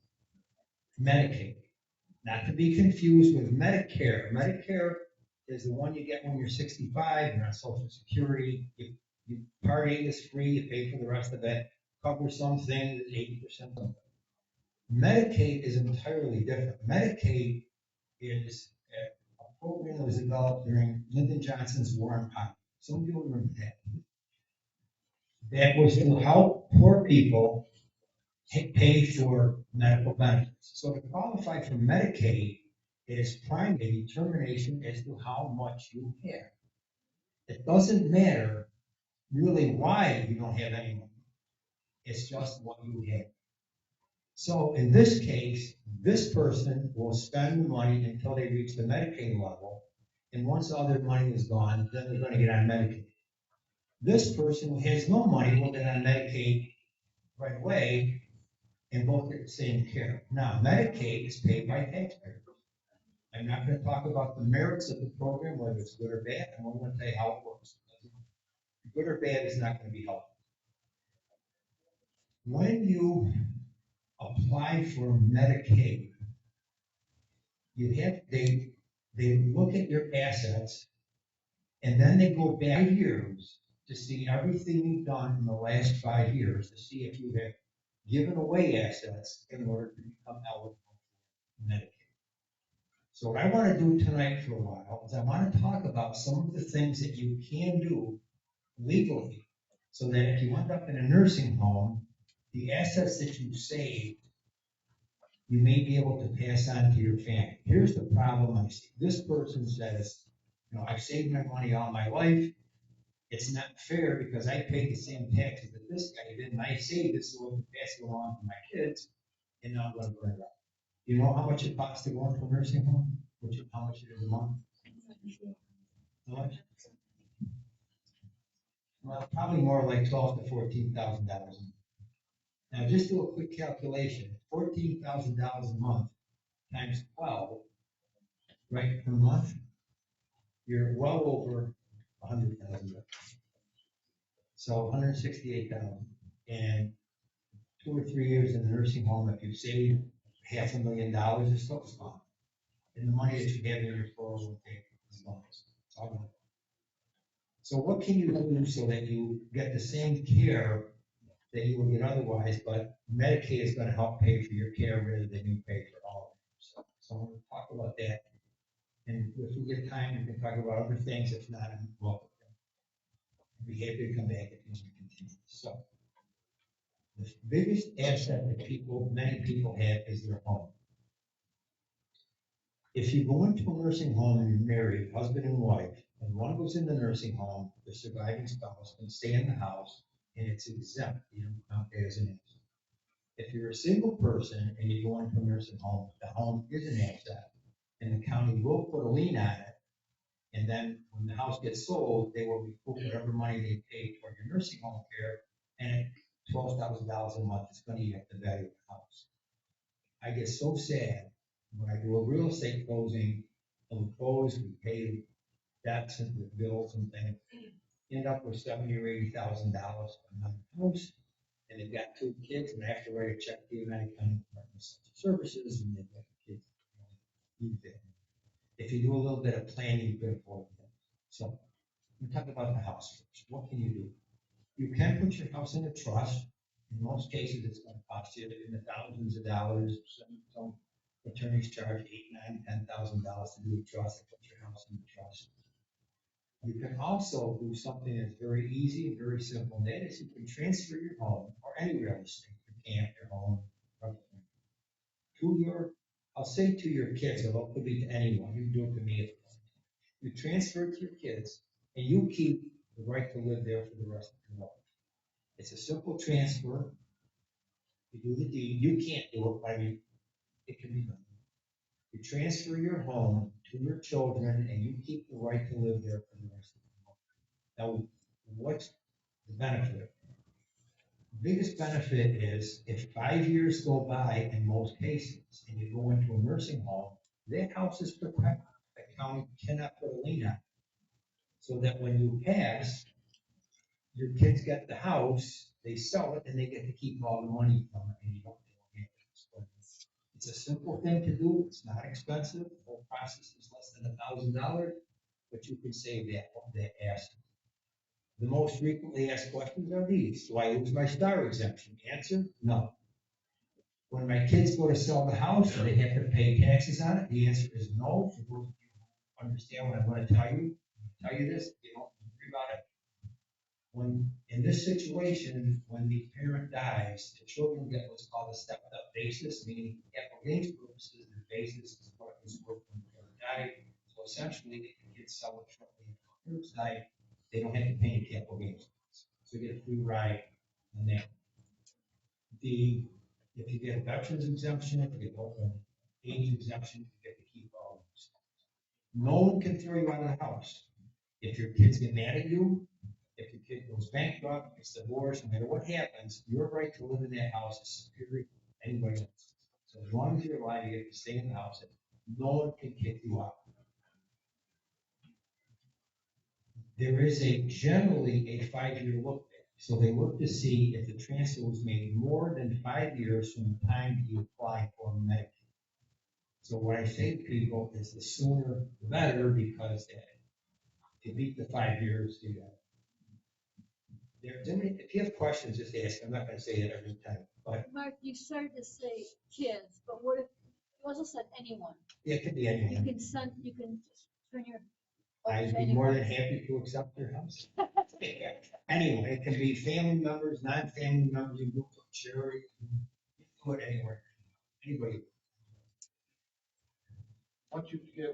Medicaid. Not to be confused with Medicare. Medicare is the one you get when you're 65, you're on Social Security. Part A is free, you pay for the rest of it, cover some things, 80% of it. Medicaid is entirely different. Medicaid is a program that was developed during Lyndon Johnson's war on poverty. Some of you remember that. That was to help poor people pay for medical benefits. So to qualify for Medicaid is primarily determination as to how much you have. It doesn't matter really why you don't have any money. It's just what you have. So in this case, this person will spend the money until they reach the Medicaid level. And once all their money is gone, then they're going to get on Medicaid. This person who has no money will get on Medicaid right away and both get the same care. Now, Medicaid is paid by taxpayers. I'm not going to talk about the merits of the program, whether it's good or bad. I'm only going to tell you how it works. good or bad is not gonna be helpful. When you apply for Medicaid, they look at your assets, and then they go back years to see everything you've done in the last 5 years, to see if you have given away assets in order to become eligible for Medicaid. So what I want to do tonight for a while is I want to talk about some of the things that you can do legally, so that if you end up in a nursing home, the assets that you saved, you may be able to pass on to your family. Here's the problem I see. This person says, I've saved my money all my life. It's not fair because I paid the same taxes that this guy did, and I saved it so I can pass it along to my kids, and now I'm going to burn it up. You know how much it costs to go into a nursing home? How much it is a month? How much? Well, probably more like $12,000 to $14,000. Now, just do a quick calculation. $14,000 a month times 12, right, per month, you're well over $100,000. So 168,000. And 2 or 3 years in the nursing home, if you save $500,000, it's still gone. And the money that you have in your 401k is gone. It's all gone. So what can you do so that you get the same care that you would get otherwise, but Medicaid is going to help pay for your care rather than you pay for all of it. So I'm going to talk about that. And if we get time, we can talk about other things. If not, I'm welcome. I'd be happy to come back if you want to continue. So the biggest asset that many people have is their home. If you go into a nursing home and you're married, husband and wife, and one goes in the nursing home, the surviving spouse can stay in the house, and it's exempt. You don't count it as an asset. If you're a single person and you go into a nursing home, the home is an asset, and the county will put a lien on it. And then when the house gets sold, they will recoup whatever money they paid for your nursing home care, and $12,000 a month is going to eat up the value of the house. I get so sad when I do a real estate closing, and we close, we pay debts and with bills and things, end up with $70,000 or $80,000 on the house, and they've got 2 kids, and I have to write a check to the United County Department of Social Services, and they've got the kids. Use that. If you do a little bit of planning, you can afford that. So we talk about the house first. What can you do? You can put your house in a trust. In most cases, it's going to cost you in the thousands of dollars. Some attorneys charge $8,000, $9,000, $10,000 to do a trust and put your house in a trust. You can also do something that's very easy and very simple. And that is you can transfer your home or any real estate, your camp, your home, I'll say to your kids, although it could be to anyone, you can do it to me if you want. You transfer it to your kids, and you keep the right to live there for the rest of your life. It's a simple transfer. You do the deed. You can't do it, but I mean, it can be done. You transfer your home to your children, and you keep the right to live there for the rest of your life. Now, what's the benefit? The biggest benefit is if 5 years go by in most cases, and you go into a nursing home, that house is protected. The county cannot put a lien on it. So that when you pass, your kids get the house, they sell it, and they get to keep all the money from it, and you don't have to. It's a simple thing to do. It's not expensive. The whole process is less than $1,000, but you can save that asset. The most frequently asked questions are these: do I lose my star exemption? Answer: no. When my kids go to sell the house, do they have to pay taxes on it? The answer is no. For those of you who understand what I'm going to tell you this, you don't worry about it. When in this situation, when the parent dies, the children get what's called a stepped up basis, meaning for capital gains purposes, the basis is what was worth when the parent died. So essentially, if the kids sell it shortly after the parent's died, they don't have to pay any capital gains. So you get a free ride on that. If you get a veterans exemption, if you get an age exemption, you get to keep all of those. No one can throw you out of the house. If your kids get mad at you, if your kid goes bankrupt, gets divorced, no matter what happens, your right to live in that house is superior to anybody else. So as long as you're alive, you get to stay in the house, and no one can kick you out. there is generally a 5-year look back. So they look to see if the transfer was made more than 5 years from the time you apply for Medicaid. So what I say to people is the sooner the better, because to beat the 5 years, if you have questions, just ask. I'm not gonna say it every time, but Mark, you started to say kids, but what if, you also said anyone? it could be You anyone. can send, you can just turn your. I'd be more than happy to accept your house. Anyway, it can be family members, non-family members, you go to a charity, you can do it anywhere, anybody. Once you do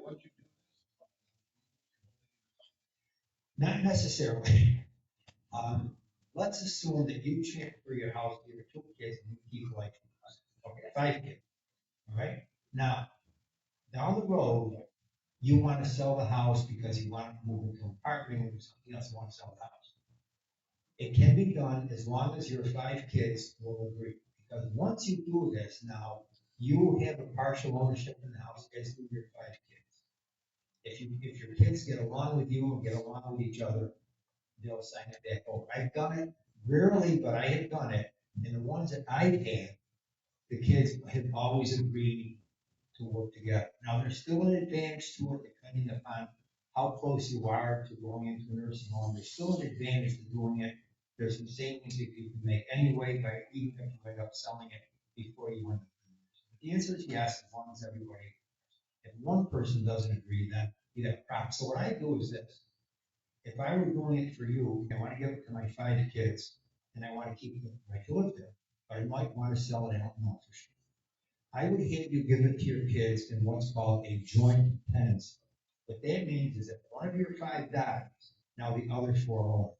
Not necessarily. Let's assume that you transfer your house to your 2 kids and you keep like, okay, 5 kids, all right? Now, down the road, you want to sell the house because you want to move into an apartment or something else, you want to sell the house. It can be done as long as your 5 kids will agree. Because once you do this, now you have a partial ownership in the house as do your 5 kids. If your kids get along with you and get along with each other, they'll sign it back over. I've done it rarely, but I have done it. And the ones that I've had, the kids have always agreed to work together. Now, there's still an advantage to it depending upon how close you are to going into a nursing home. There's still an advantage to doing it. There's some savings that you can make anyway, by even if you end up selling it before you end up. The answer is yes, as long as everybody. If one person doesn't agree, then you have a problem. So what I do is this: if I were doing it for you, I want to give it to my 5 kids, and I want to keep them right to live there. But I might want to sell it. I don't know for sure. I would have you give it to your kids in what's called a joint tenancy. What that means is that one of your 5 dies, now the other 4 own.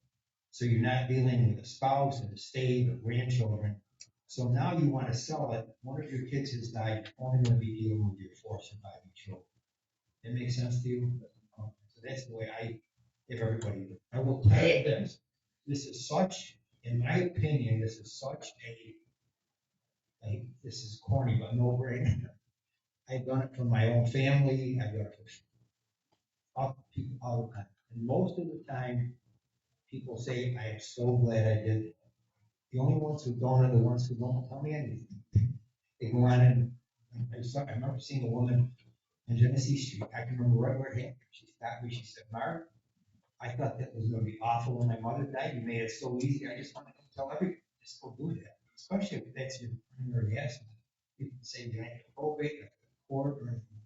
So you're not dealing with a spouse, an estate, or grandchildren. So now you want to sell it, one of your kids has died, you're only going to be dealing with your 4 surviving children. That makes sense to you? So that's the way I give everybody. I will tell you this. This is such, in my opinion, this is such this is corny, but no brainer. I've done it for my own family. I've done it for people all the time. And most of the time, people say, I am so glad I did it. The only ones who don't are the ones who don't tell me anything. They go on and I remember seeing a woman in Genesee Street. I can remember right where it happened. She stopped me. She said, Mark, I thought that was going to be awful when my mother died. You made it so easy. I just want to tell everybody, just go do that. Especially if that's your primary asset. People say you ain't probate, court, or anything.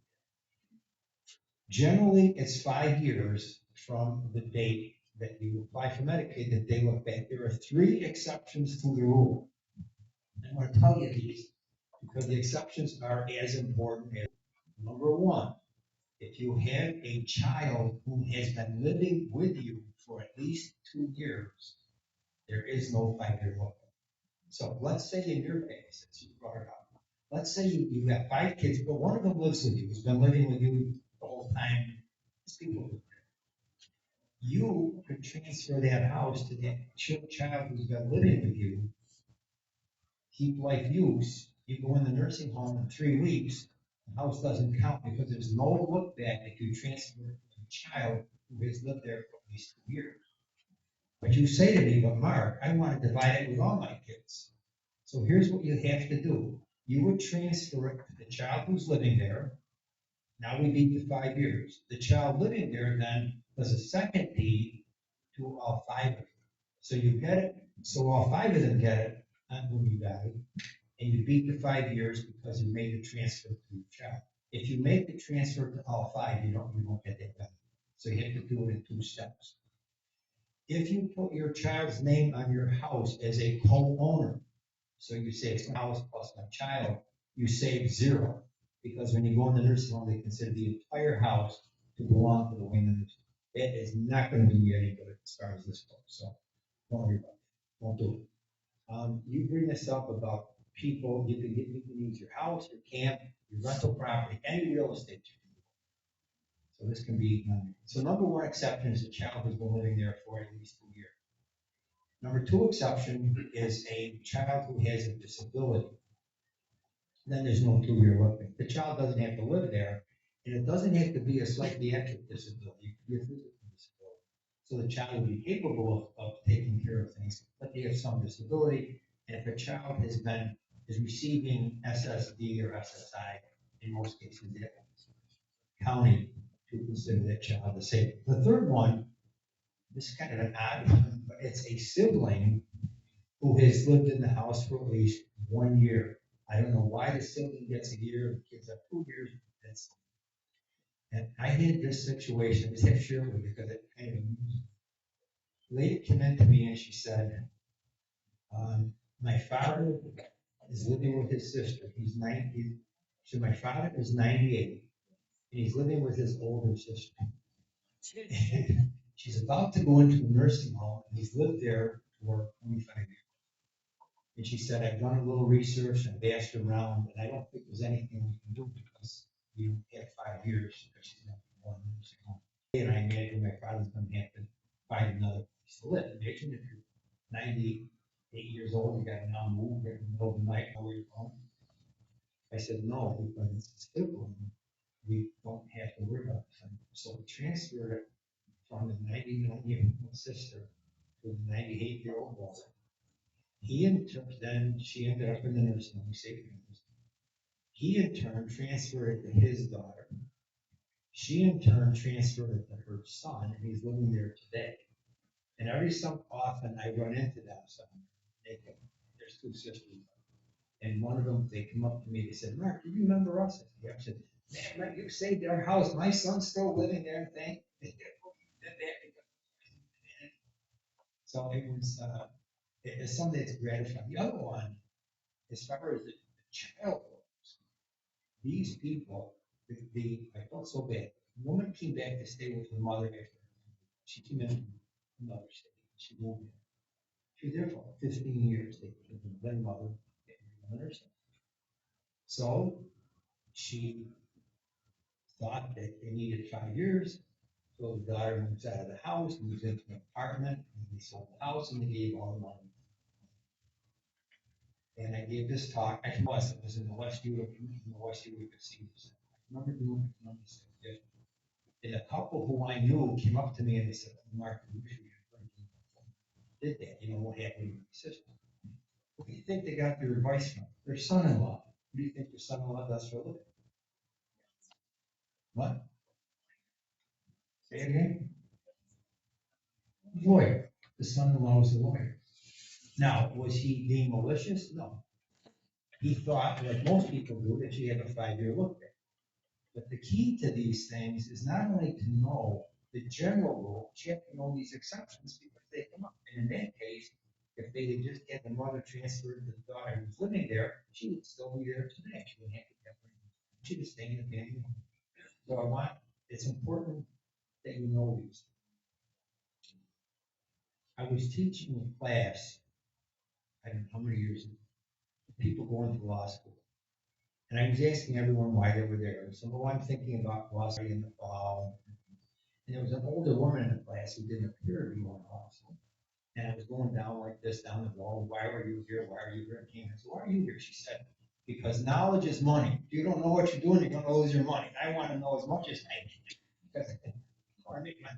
Generally, it's 5 years from the date that you apply for Medicaid that they look back. There are 3 exceptions to the rule. I want to tell you these because the exceptions are as important as number 1. If you have a child who has been living with you for at least 2 years, there is no 5-year look. So let's say in your case, since you brought it up, let's say you have 5 kids, but one of them lives with you, has been living with you the whole time. These people, you could transfer that house to that child who's been living with you, keep life use. You go in the nursing home in 3 weeks, the house doesn't count because there's no look back if you transfer it to a child who has lived there for at least 2 years. But you say to me, but Mark, I want to divide it with all my kids. So here's what you have to do. You would transfer it to the child who's living there. Now we beat the 5 years. The child living there then does a second deed to all 5 of them. So you get it, so all 5 of them get it when you die, and you beat the 5 years because you made the transfer to your child. If you make the transfer to all 5, you won't get that benefit. So you have to do it in 2 steps. If you put your child's name on your house as a co-owner, so you say it's my house plus my child, you save 0. Because when you go in the nursing home, they consider the entire house to belong to the women. It is not going to do you any good as far as this goes. So don't worry about it. Don't do it. You bring this up about people, you can use your house, your camp, your rental property, any real estate you can do. So this can be, so number 1 exception is a child who's been living there for at least 2 years. Number 2 exception is a child who has a disability. Then there's no 2-year look. The child doesn't have to live there, and it doesn't have to be a psychiatric disability. It could be a physical disability. So the child will be capable of taking care of things, but they have some disability. And if a child is receiving SSD or SSI, in most cases, the county to consider that child disabled. The third one, this is kind of an odd one, but it's a sibling who has lived in the house for at least 1 year. I don't know why the sibling gets a year, the kids have 2 years. And I had this situation, I just have to share it with you because it kind of amused me. Lady came in to me and she said, my father is living with his sister. He's 90. So my father is 98 and he's living with his older sister. And she's about to go into a nursing home. And he's lived there for 25 years. And she said, I've done a little research and I've asked around, and I don't think there's anything we can do because you have 5 years because she's not going to nursing home. And I imagine my father's going to have to find another place to live. Imagine if you're 98 years old, you got to now move in the middle of the night, know where you're going. I said, no, because it's simple. We don't have to worry about it. So we transferred it from the 99-year-old sister to the 98-year-old brother. Then she ended up in the nursing home, safety nursing. He in turn transferred it to his daughter. She in turn transferred it to her son, and he's living there today. And every so often I run into them somewhere. There's 2 sisters. And one of them, they come up to me, they said, Mark, do you remember us? I said, man, Mark, you saved our house. My son's still living there, thank you. So it was, it's something that's gratifying. The other one, as far as the child goes, these people, I felt so bad. The woman came back to stay with her mother after she came in from another state. She moved in. She was there for 15 years. They lived with their mother, they were nursing. So she thought that they needed 5 years. So the daughter moves out of the house, moves into an apartment, and they sold the house and they gave all the money. And I gave this talk, it was in the West Utica Senior Center. I remember doing it from the. And a couple who I knew came up to me and they said, Mark, we wish we did that, what happened with my sister. What do you think they got their advice from? Their son-in-law. What do you think their son-in-law does for a living? What? Say it again? Lawyer. The son-in-law was a lawyer. Now, was he being malicious? No. He thought, like most people do, that you have a 5-year look back. But the key to these things is not only to know the general rule, but you have to know these exceptions because they come up. And in that case, if they had just had the mother transferred to the daughter who was living there, she would still be there today. She wouldn't have to get her. She would stay in the family home. So it's important that you know these. I was teaching a class, I don't know how many years ago, people going to law school. And I was asking everyone why they were there. So, I'm thinking about law school in the fall. And there was an older woman in the class who didn't appear to be going to law school. And I was going down like this, down the wall. Why were you here? Why are you here? I said, why are you here? She said, because knowledge is money. If you don't know what you're doing, you're going to lose your money. I want to know as much as I can because I make my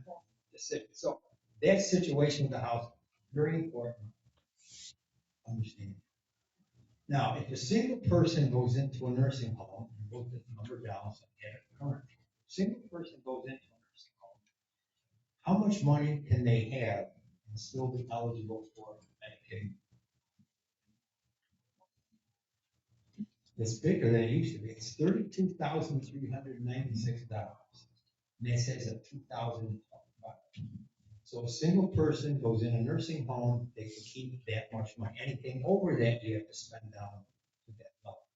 decision. So that situation with the house, very important. Understand. Now, if a single person goes into a nursing home, and we'll put the number down, so I have it current. Single person goes into a nursing home, how much money can they have and still be eligible for Medicaid? It's bigger than it used to be. It's $32,396. And it says at 2025. So a single person goes in a nursing home, they can keep that much money. Anything over that, you have to spend down to that level.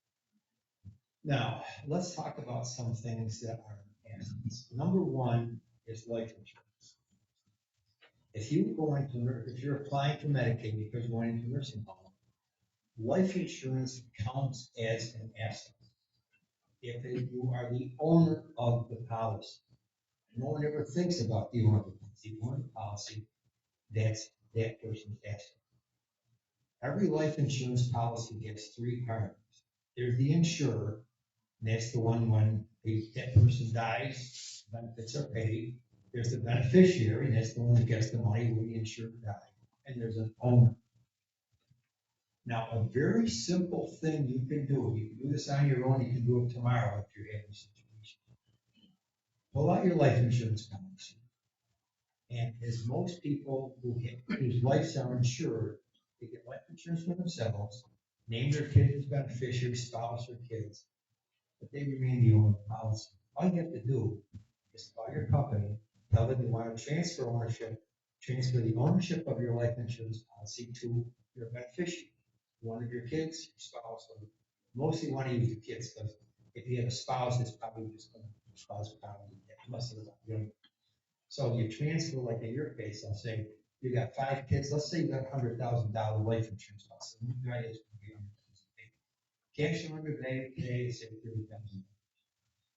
Now, let's talk about some things that are assets. Number one is life insurance. If you're applying for Medicaid because you're going into a nursing home, life insurance counts as an asset. If you are the owner of the policy, no one ever thinks about the owner of the policy. The owner of the policy, that's that person's asset. Every life insurance policy has 3 parties. There's the insurer, and that's the one when that person dies, benefits are paid. There's the beneficiary, and that's the one that gets the money when the insured died, and there's an owner. Now, a very simple thing you can do this on your own, you can do it tomorrow if you're having a situation. Pull out your life insurance policy. And as most people whose lives are insured, they get life insurance for themselves, name their kid as beneficiary, spouse, or kids, but they remain the owner of the policy. All you have to do is call your company, tell them you want to transfer ownership, transfer the ownership of your life insurance policy to your beneficiary, one of your kids, your spouse, or mostly want to use the kids, because if you have a spouse, it's probably just going to spouse probably, unless it's you know. So you transfer, like in your case, I'll say, you got 5 kids, let's say you got $100,000 life insurance policy. Right, it's gonna be $100,000. Cash surrender today, say $30,000.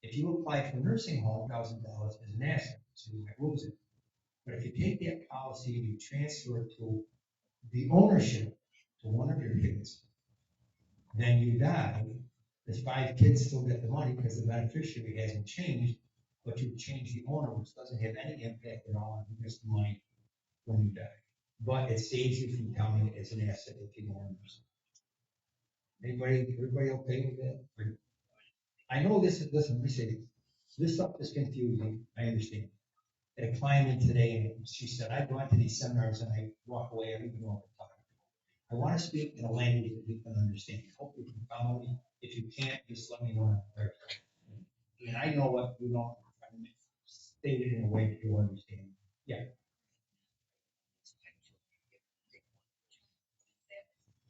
If you apply for nursing home, $1,000 is an asset, so you might lose it. But if you take that policy and you transfer it to the ownership to one of your kids, then you die, the 5 kids still get the money because the beneficiary hasn't changed, but you've changed the owner, which doesn't have any impact at all on who gets the money when you die. But it saves you from counting it as an asset if you own it. Everybody okay with that? I know this is, listen, let me say this stuff is confusing, I understand. I had a client in today, and she said, I go into these seminars and I walk away, I don't even know what I'm talking about. I want to speak in a language that you can understand. Hope you can follow me. If you can't, just let me know. And I know what you don't, state it in a way that you understand. Yeah.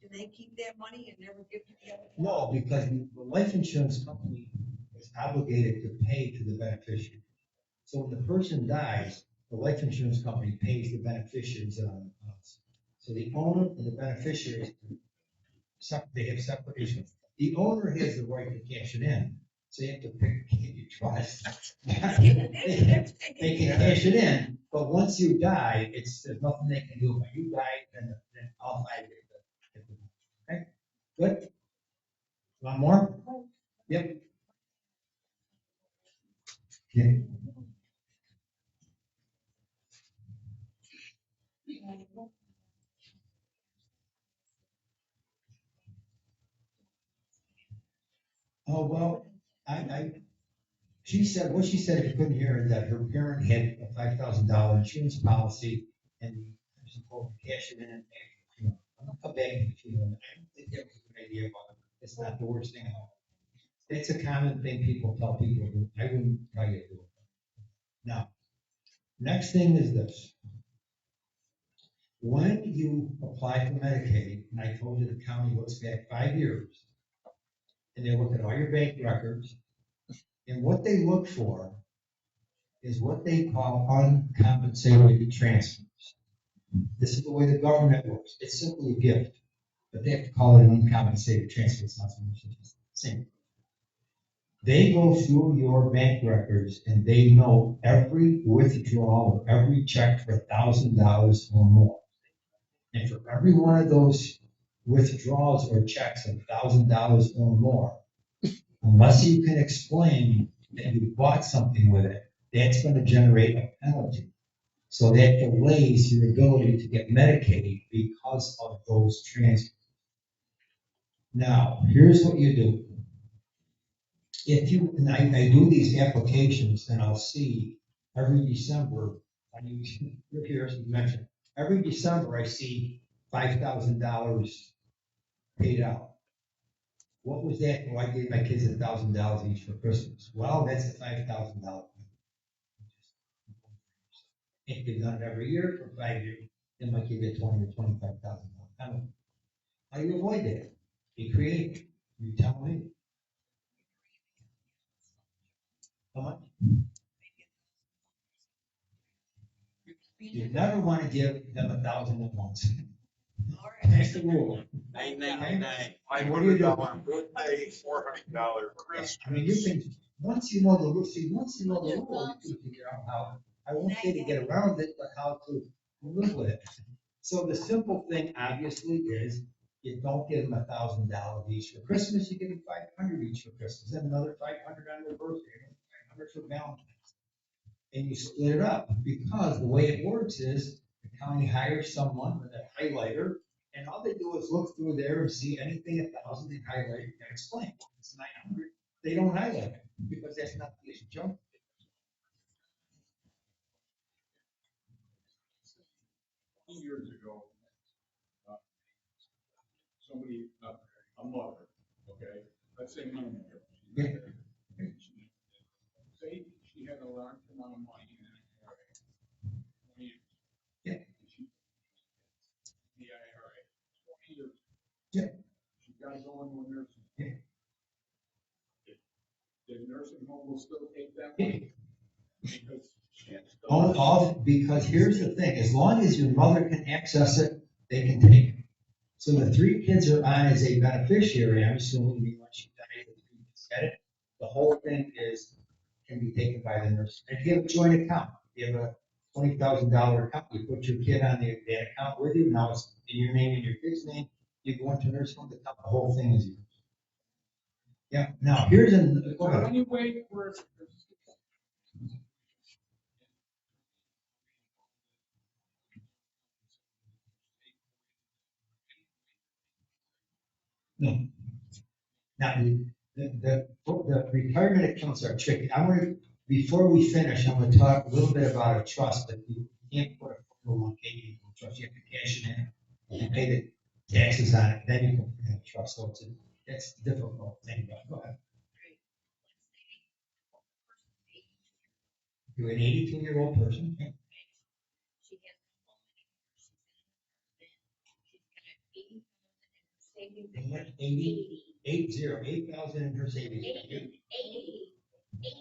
Do they keep that money and never give to the other? No, because the life insurance company is obligated to pay to the beneficiary. So when the person dies, the life insurance company pays the beneficiaries on the policy. So the owner and the beneficiaries, they have separate issues. The owner has the right to cash it in, so you have to pick your trust. They can cash it in, but once you die, there's nothing they can do. When you die, then all 5 get the okay? Good? One more? Yep. Yeah. Oh, well, she said, what she said, if you couldn't hear her, that her parent had a $5,000 insurance policy and the person told her to cash it in and pay for the funeral. I'm gonna come back to the funeral. I don't think that was a good idea, but it's not the worst thing. It's a common thing people tell people to do. I wouldn't tell you to do it. Now, next thing is this. When you apply for Medicaid, and I told you the county looks back 5 years, and they look at all your bank records, and what they look for is what they call uncompensated transfers. This is the way the government works. It's simply a gift, but they have to call it an uncompensated transfer. It's not so much the same. They go through your bank records and they know every withdrawal or every check for $1,000 or more. And for every one of those withdrawals or checks of $1,000 or more, unless you can explain that you bought something with it, that's going to generate a penalty. So that delays your ability to get Medicaid because of those transfers. Now, here's what you do. If you, and I do these applications and I'll see every December, you're here, as you mentioned, every December I see $5,000 paid out. What was that? Well, I gave my kids $1,000 each for Christmas. Well, that's a $5,000. If you've done it every year for 5 years, then might give you a $20,000 or $25,000 penalty. How do you avoid that? Be creative. You tell me. How much? You never want to give them 1,000 at once. That's the rule. $9.99. Birthday, $400. I mean, you can, once you know the rule, you can figure out how, I won't say to get around it, but how to live with it. So the simple thing, obviously, is you don't give them $1,000 each for Christmas, you give them 500 each for Christmas, then another 500 on their birthday, 500 for Valentine's. and you split it up, because the way it works is the county hires someone with a highlighter, and all they do is look through there and see anything 1,000, they highlight and explain. If it's 900, they don't highlight it, because that's not the junk. Years ago, uh, somebody, a mother, okay, let's say my mother. Yeah. Say she had a large amount of money in an IRA. 20 years. Yeah. The IRA, 20 years. Yeah. She got to go into a nursing. Yeah. The nursing home will still take that Yeah. money. Because she has to. Because here's the thing, as long as your mother can access it, they can take it. So the 3 kids are on as a beneficiary, I'm assuming once you die, the 3 kids get it. The whole thing can be taken by the nurse. And if you have a joint account, you have a $20,000 account, you put your kid on that account with you, now it's in your name and your kid's name, you go into nurse home, the whole thing is yours. Yeah, now here's an, go ahead. Anyway, we're. No. Now, the retirement accounts are tricky. Before we finish, I'm gonna talk a little bit about a trust, that you can't put a 401k into a trust, you have to cash it in and pay the taxes on it, then you can put it in a trust, so it's a difficult thing, but go ahead. You're an 82-year-old person, okay? And what, 8,000 in her savings.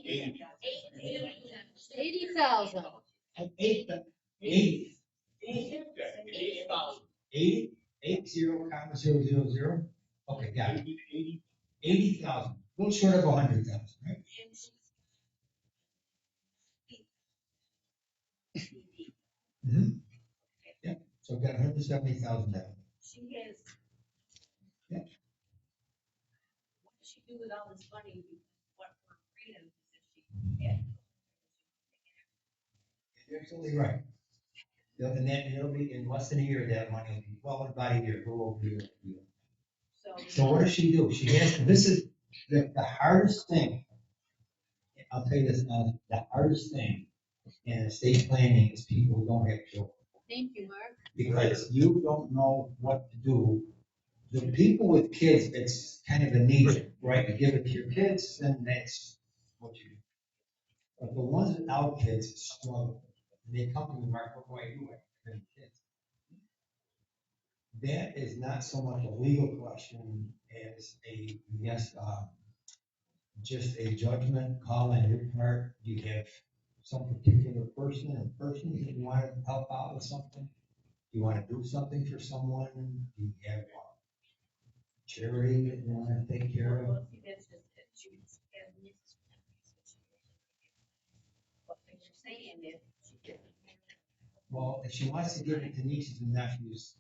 80,000. 80,000. Okay, got it. 80,000, a little short of 100,000, right? Mm-hmm. Yeah, so I've got $170,000. She has. Yeah. What does she do with all this money? What for freedom does she get? You're absolutely right. And then it'll be in less than a year, that money will be, well, about a year, a little over a year. So what does she do? She has, this is the hardest thing. I'll tell you this now, the hardest thing in estate planning is people who don't have children. Thank you, Mark. Because you don't know what to do. The people with kids, it's kind of a need, right? You give it to your kids, then that's what you do. But the ones without kids struggle. And they come to me, Mark, what do I do? I have kids. That is not so much a legal question as just a judgment call on your part. You have some particular person or persons that you want to help out with something. You want to do something for someone. You have a charity that you want to take care of. Well, see, that's just it. She was, and this is what you're saying is she can. Well, if she wants to give it to nieces and nephews,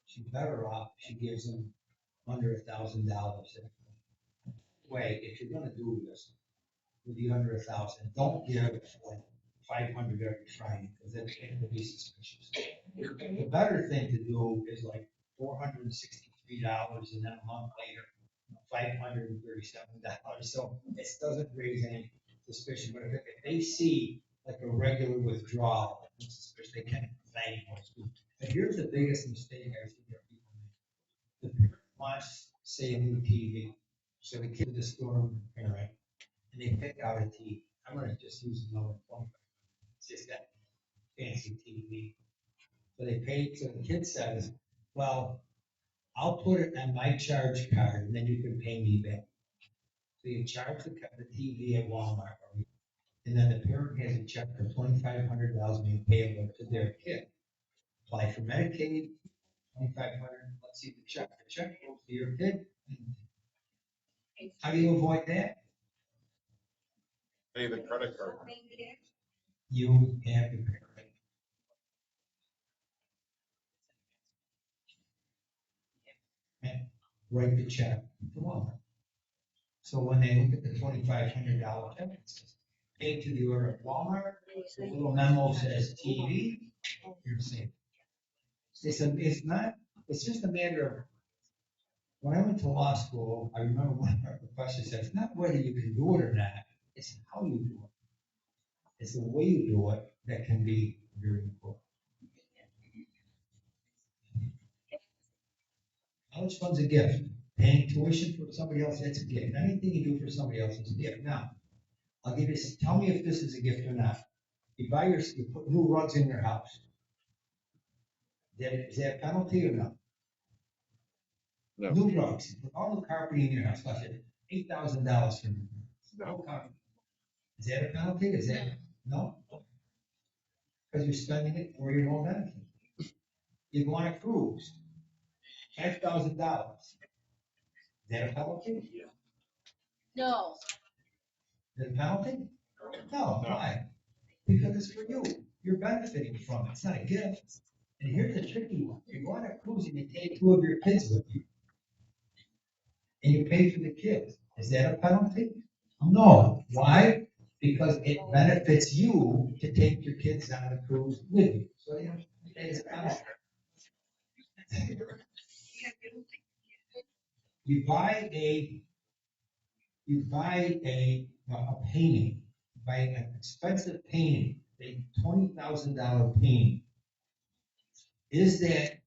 she's better off if she gives them under $1,000. Way, if you're gonna do this, with the under 1,000, don't give like 500 every Friday, because that's going to be suspicious. The better thing to do is like $463, and then a month later, $537. So it doesn't raise any suspicion, but if they see like a regular withdrawal, suspicious, they can complain. But here's the biggest mistake I see that people make. The parent wants, say, a new TV, so the kid to the store, parent, and they pick out a TV. I'm gonna just use another phone. It's just that fancy TV. So they pay, so the kid says, well, I'll put it on my charge card and then you can pay me back. So you charge the TV at Walmart, and then the parent has a check for $2,500 being payable to their kid. Apply for Medicaid, $2,500, let's see the check. The check goes to your kid. How do you avoid that? Pay the credit card. You have the parent. And write the check to Walmart. So when they look at the $2,500 check, it says, paid to the order at Walmart, the little memo says TV, you're safe. It's not, it's just a matter of, when I went to law school, I remember one of our professors said, it's not whether you can do it or not, it's how you do it. It's the way you do it that can be very important. College fund's a gift. Paying tuition for somebody else, that's a gift. Anything you do for somebody else is a gift. Now, I'll give you, tell me if this is a gift or not. You put new rugs in your house. Is that a penalty or not? No. New rugs, put all the carpeting in your house, cost you $8,000 for new. No. Carpet. Is that a penalty? Is that, no? Because you're spending it for your own benefit. You go on a cruise, $5,000. Is that a penalty? No. Is it a penalty? No, why? Because it's for you. You're benefiting from it. It's not a gift. And here's the tricky one. You go on a cruise and you take two of your kids with you. And you pay for the kids. Is that a penalty? No. Why? Because it benefits you to take your kids on the cruise with you. So, yeah, that is a penalty. You buy a painting, buy an expensive painting, a $20,000 painting. Is that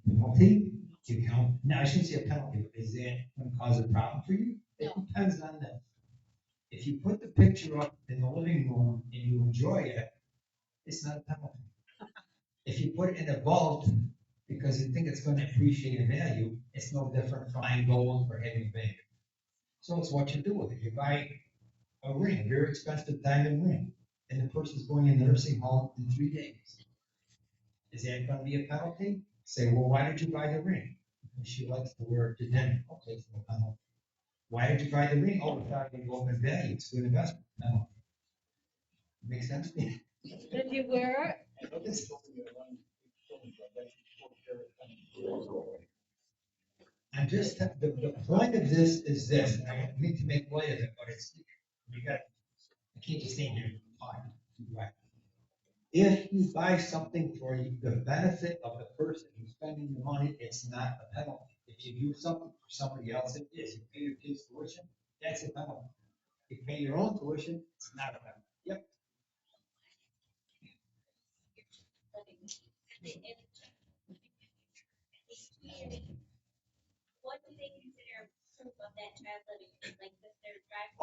penalty? You count, no, I shouldn't say a penalty, but is that going to cause a problem for you? It depends on this. If you put the picture up in the living room and you enjoy it, it's not a penalty. If you put it in a vault because you think it's going to appreciate in value, it's no different from buying gold or having a bank. So it's what you do with it. You buy a ring, a very expensive diamond ring, and the person's going in the nursing home in 3 days. Is that going to be a penalty? Say, well, why did you buy the ring? Because she likes to wear it to dinner. Okay, so no penalty. Why did you buy the ring? Oh, it's not going to go up in value. It's a good investment. No. Makes sense to me? Did you wear it? I'm just, the point of this is this, and I need to make light of it, but it's, I can't just stand here and talk. Right. If you buy something for the benefit of the person who's spending the money, it's not a penalty. If you do something for somebody else, it is. You pay your kids' tuition, that's a penalty. You pay your own tuition, it's not a penalty. Yep. What do they consider proof of that child living, like that they're driving?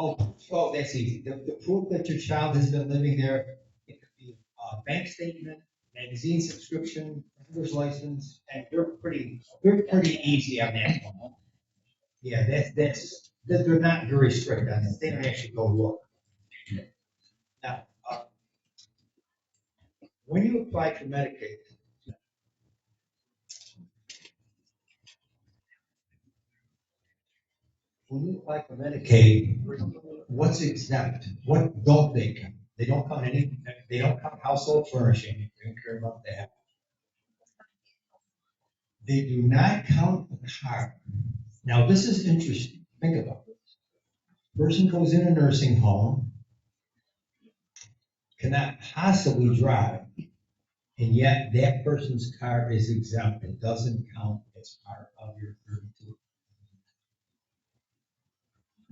Oh, that's easy. The proof that your child has been living there, it could be a bank statement, magazine subscription, driver's license, and they're pretty easy on that one. Yeah, they're not very strict on it. They don't actually go look. Now, when you apply for Medicaid, what's exempt? What don't they count? They don't count they don't count household furnishing. They don't care about that. They do not count the car. Now, this is interesting. Think about this. Person goes in a nursing home, cannot possibly drive, and yet that person's car is exempt. It doesn't count as part of your 32.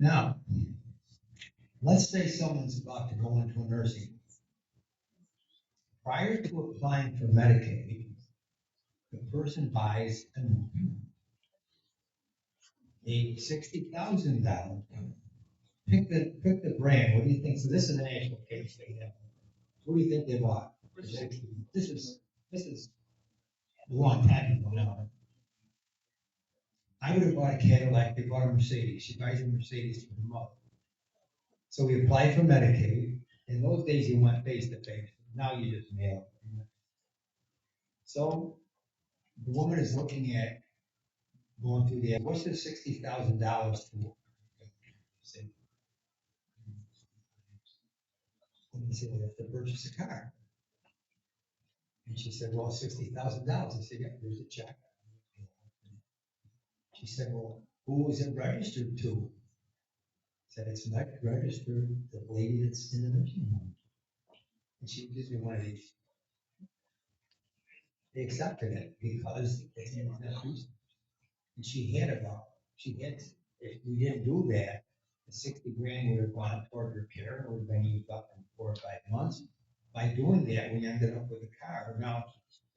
Now, let's say someone's about to go into a nursing home. Prior to applying for Medicaid, the person buys a $60,000. Pick the brand. What do you think? So this is an actual case they have. What do you think they bought? This is a long time ago now. I would have bought a Cadillac. They bought a Mercedes. She buys a Mercedes for her mother. So we applied for Medicaid. In those days, you went face to face. Now you just mail it. So the woman is looking at going through what's the $60,000 for? And he said, well, you have to purchase a car. And she said, well, $60,000. I said, yeah, there's a check. She said, well, who is it registered to? I said, it's not registered, the lady that's in the nursing home. And she gives me one of these. They accepted it because it's in the nursing. And she had, if we didn't do that, the 60 grand would have gone toward her care, would have been used up in 4 or 5 months. By doing that, we ended up with a car. Now,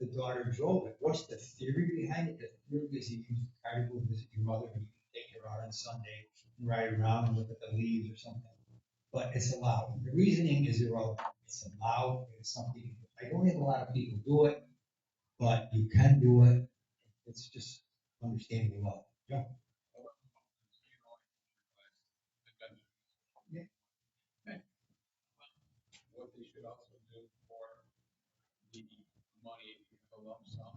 the daughter drove it. What's the theory behind it? The theory is you use the car to go visit your mother and you take her out on Sunday and ride around and look at the leaves or something. But it's allowed. The reasoning is irrelevant. It's allowed. It's something. I don't have a lot of people do it, but you can do it. It's just understanding the law. Yeah. What they should also do for the money, the lump sum.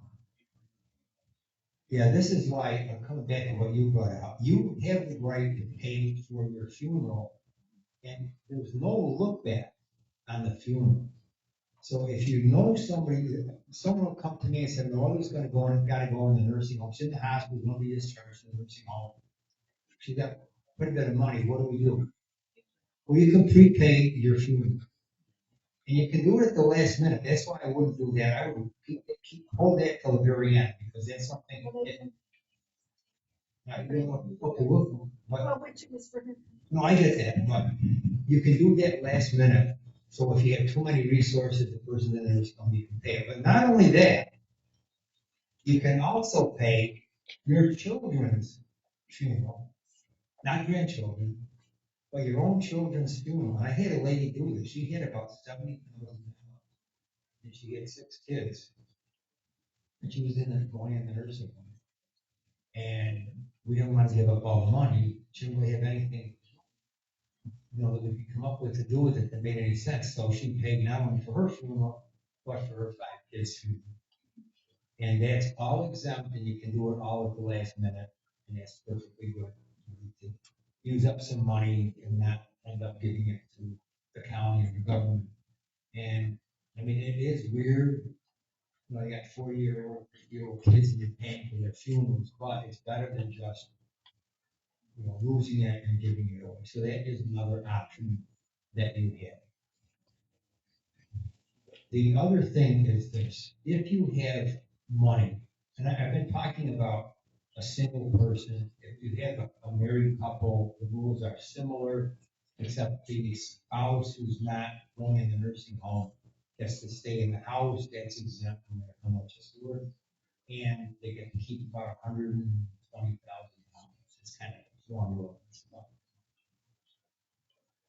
Yeah, this is why I'm coming back to what you brought out. You have the right to pay for your funeral, and there's no look back on the funeral. So if you know somebody, someone will come to me and say, my mother's gonna go and gotta go in the nursing home. She's in the hospital, gonna be discharged from the nursing home. She's got quite a bit of money. What do we do? Well, you can prepay your funeral. And you can do it at the last minute. That's why I wouldn't do that. I would hold that till the very end, because that's something. Well, which is for him. No, I get that, but you can do that last minute. So if you have too many resources, the person in there is going to be paid. But not only that, you can also pay your children's funeral, not grandchildren, but your own children's funeral. And I had a lady do this. She had about $70,000, and she had 6 kids. And she was going in the nursing home. And we don't want to give up all the money. She didn't really have anything, that we could come up with to do with it that made any sense. So she paid not only for her funeral, but for her 5 kids' funeral. And that's all exempt, and you can do it all at the last minute, and that's perfectly good. You need to use up some money and not end up giving it to the county or the government. And, I mean, it is weird. I got 4-year-old kids and you're paying for their funerals, but it's better than just, losing it and giving it away. So that is another option that you have. The other thing is this: if you have money, and I've been talking about a single person, if you have a married couple, the rules are similar, except the spouse who's not going in the nursing home gets to stay in the house. That's exempt no matter how much it's worth. And they get to keep about $120,000. It's kind of a formula.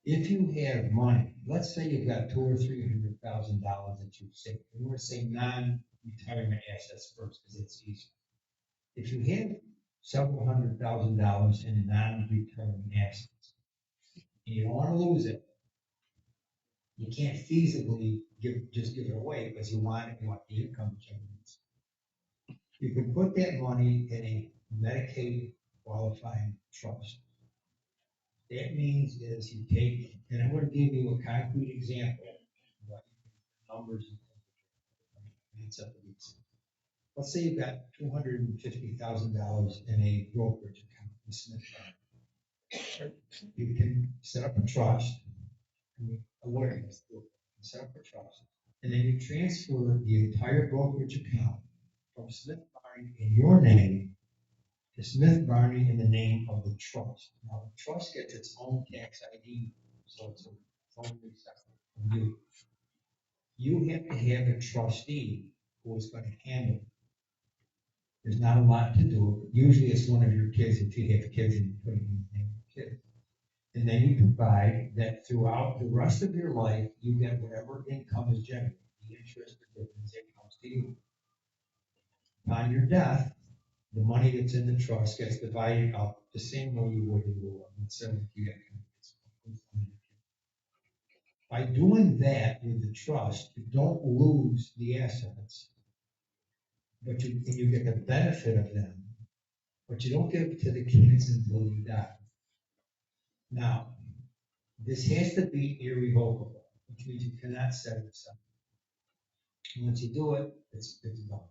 If you have money, let's say you've got $200,000 or $300,000 that you've saved. We're going to say non-retirement assets first because it's easy. If you have several $100,000 in non-retirement assets and you don't want to lose it, you can't feasibly just give it away because you want the income generates. You can put that money in a Medicaid qualifying trust. That means is you take, and I'm going to give you a concrete example, what numbers and stuff. Let's say you've got $250,000 in a brokerage account in Smith Farm. You can set up a trust. A lawyer has to do it. Set up a trust, and then you transfer the entire brokerage account from Smith Barney in your name to Smith Barney in the name of the trust. Now, the trust gets its own tax ID, so it's totally separate from you. You have to have a trustee who is going to handle it. There's not a lot to do. Usually it's one of your kids if you have kids and you put it in the name of the kid. And then you provide that throughout the rest of your life, you get whatever income is generated, the interest or dividends that comes to you. Upon your death, the money that's in the trust gets divided up the same way you would in the will. By doing that with the trust, you don't lose the assets, but you get the benefit of them, but you don't give it to the kids until you die. Now, this has to be irrevocable, which means you cannot set it aside. Once you do it, it's done.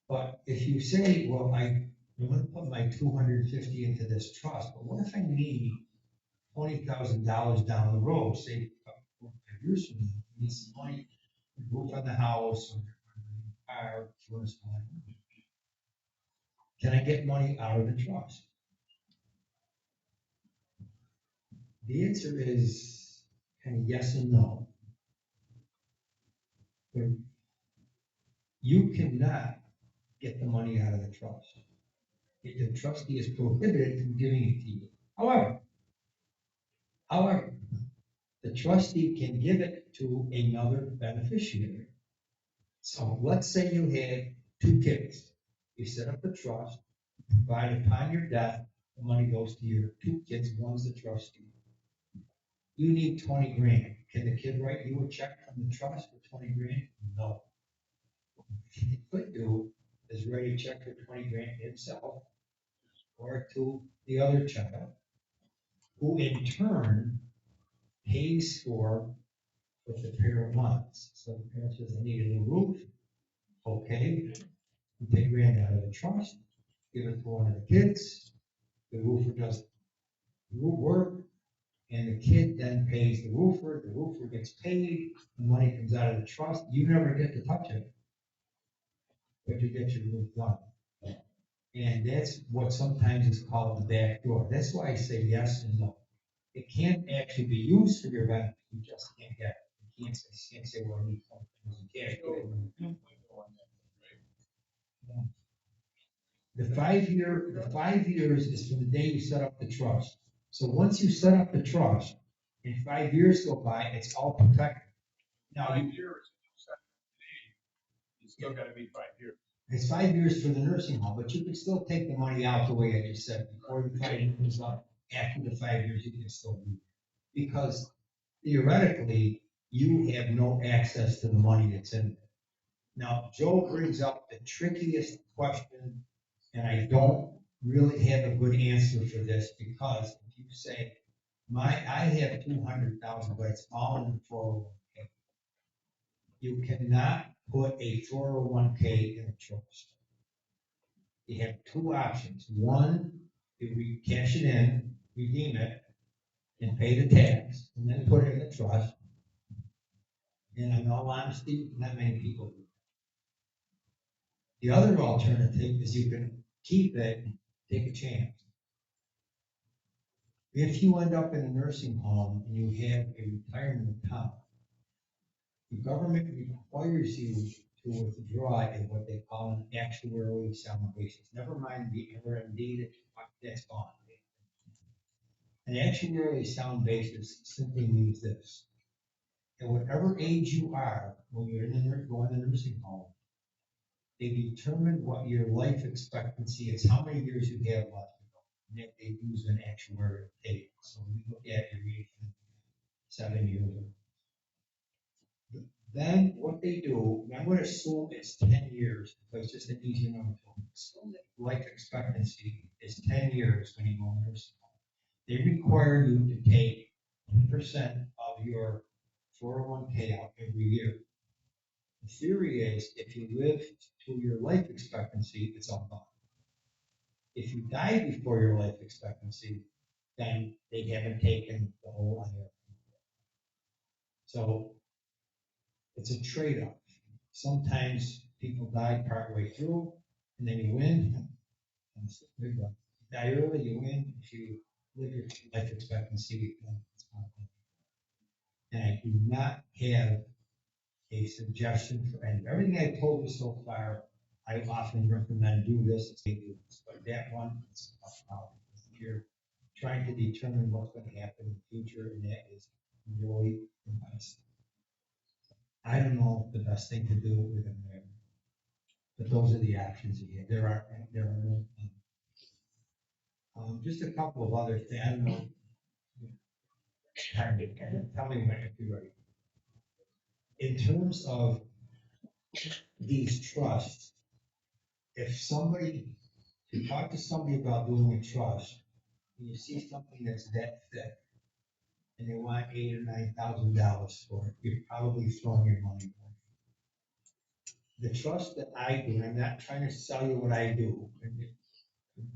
But if you say, well, I'm going to put my 250 into this trust, but what if I need $20,000 down the road, say, 5 years from now, you need some money, to move on the house, or car, insurance, whatever. Can I get money out of the trust? The answer is kind of yes and no. But you cannot get the money out of the trust. The trustee is prohibited from giving it to you. However, the trustee can give it to another beneficiary. So let's say you had 2 kids. You set up a trust, provide upon your death, the money goes to your 2 kids, one's the trustee. You need 20 grand. Can the kid write you a check from the trust for 20 grand? No. What he could do is write a check for 20 grand himself or to the other child, who in turn pays for what the parent wants. So the parent says, I need a new roof. Okay, you take grand out of the trust, give it to one of the kids. The roofer does roof work, and the kid then pays the roofer gets paid, the money comes out of the trust, you never get to touch it, but you get your roof done. And that's what sometimes is called the back door. That's why I say yes and no. It can't actually be used for your benefit, you just can't get it. You can't say, well, I need something, you can't. The 5 years is from the day you set up the trust. So once you set up the trust, and 5 years go by, it's all protected. Now, 5 years, you still gotta be 5 years. it's 5 years for the nursing home, but you can still take the money out the way I just said, before the 5 years is up. After the 5 years, you can still do it. Because theoretically, you have no access to the money that's in there. Now, Joe brings up the trickiest question, and I don't really have a good answer for this, because if you say, I have 200,000, but it's all in the 401k. You cannot put a 401k in a trust. You have 2 options. One, if we cash it in, redeem it, and pay the tax, and then put it in the trust. And in all honesty, not many people do. The other alternative is you can keep it, take a chance. If you end up in a nursing home and you have a retirement account, the government requires you to withdraw in what they call an actuarially sound basis. Never mind the RMD, that's gone. An actuarially sound basis simply means this. At whatever age you are, when you're going to the nursing home, they determine what your life expectancy is, how many years you have left to go. And they use an actuarial table. So we look at your age 7 years old. Then what they do, and I'm going to assume it's 10 years, because it's just an easy number to assume that life expectancy is 10 years when you go in nursing home. They require you to take 10% of your 401k out every year. The theory is if you live to your life expectancy, it's all gone. If you die before your life expectancy, then they haven't taken the whole IRA. So it's a trade-off. Sometimes people die partway through, and then you win. And it's a big one. You die early, you win. If you live your life expectancy, then it's not good. And I do not have a suggestion for any. Everything I've told you so far, I often recommend do this, do this. But that one, it's a problem. If you're trying to determine what's going to happen in the future, and that is really the best. I don't know the best thing to do with a marriage, but those are the options you have. There are no. Just a couple of other things. I don't know. Tell me when you're ready. In terms of these trusts, if you talk to somebody about doing a trust, and you see something that's that thick, and they want $8,000 or $9,000 for it, you're probably throwing your money away. The trust that I do, and I'm not trying to sell you what I do, I'm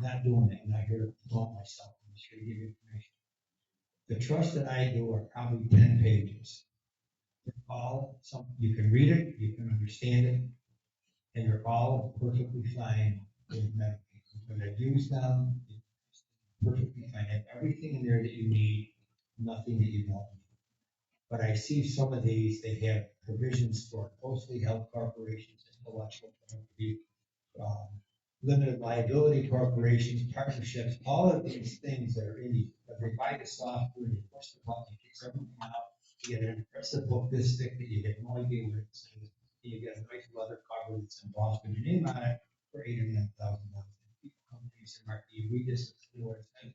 not doing that, I'm not here to promote myself, I'm just here to give you information. The trust that I do are probably 10 pages. They're all, you can read it, you can understand it, and they're all perfectly fine with medications. When I use them, it's perfectly fine. Have everything in there that you need, nothing that you don't need. But I see some of these, they have provisions for closely held corporations, intellectual property, limited liability corporations, partnerships, all of these things that are in these, but they buy the software, they push the button, it kicks everything out, you get an impressive book this thick that you have no idea what it says, you get a nice leather cover that's embossed with your name on it for $8,000 or $9,000. People come to me and say, Mark, do you read this? I know what it says.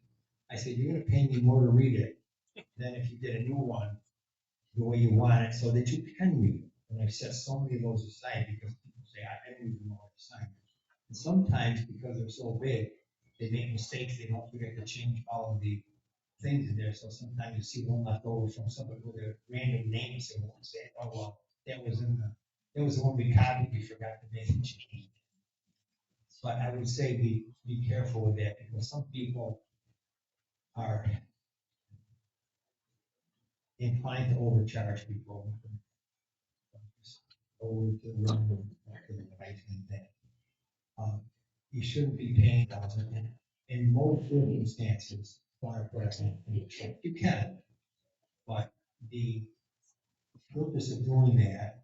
I said, you're gonna pay me more to read it than if you did a new one the way you want it, so that you can read it. And I've set so many of those aside because people say, I don't even know what to sign. And sometimes, because they're so big, they make mistakes, they don't forget to change all of the things in there, so sometimes you see one left over from somebody with a random name, so one say, oh, well, that was the one we copied, we forgot to make a change. But I would say be careful with that, because some people are inclined to overcharge people. Over to the room, to the device and that. You shouldn't be paying thousands. In most circumstances, you can, but the purpose of doing that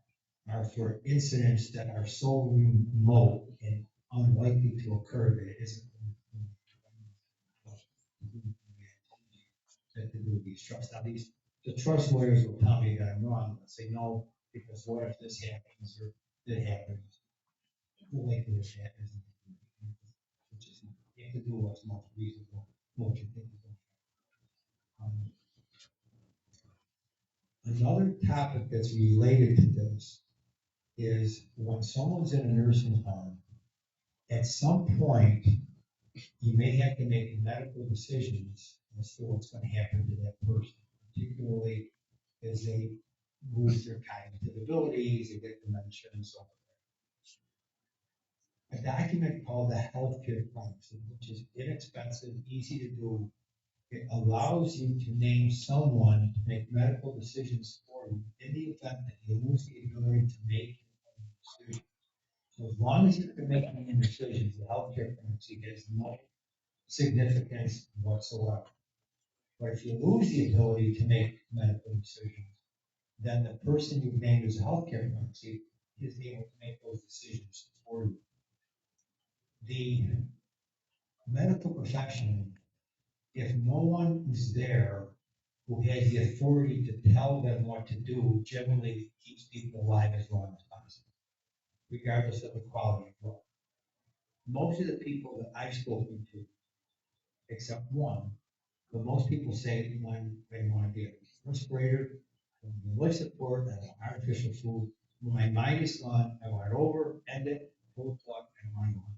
are for incidents that are so remote and unlikely to occur that it isn't. That to do with these trusts. Now, the trust lawyers will tell me that I'm wrong, and say no, because what if this happens or that happens? The likelihood that happens. Which is, you have to do what's most reasonable, what you think is okay. Another topic that's related to this is when someone's in a nursing home, at some point, you may have to make medical decisions as to what's going to happen to that person, particularly as they lose their cognitive abilities, they get dementia and so forth. A document called the healthcare proxy, which is inexpensive, easy to do. It allows you to name someone to make medical decisions for you in the event that you lose the ability to make decisions. So as long as you can make any decisions, the healthcare proxy has no significance whatsoever. But if you lose the ability to make medical decisions, then the person you've named as a healthcare proxy is able to make those decisions for you. The medical professional, if no one is there who has the authority to tell them what to do, generally keeps people alive as long as possible, regardless of the quality of life. Most of the people that I've spoken to, except one, but most people say they want to get a respirator, life support, and artificial food. When my mind is gone, I want it over, end it, pull the plug, and run on.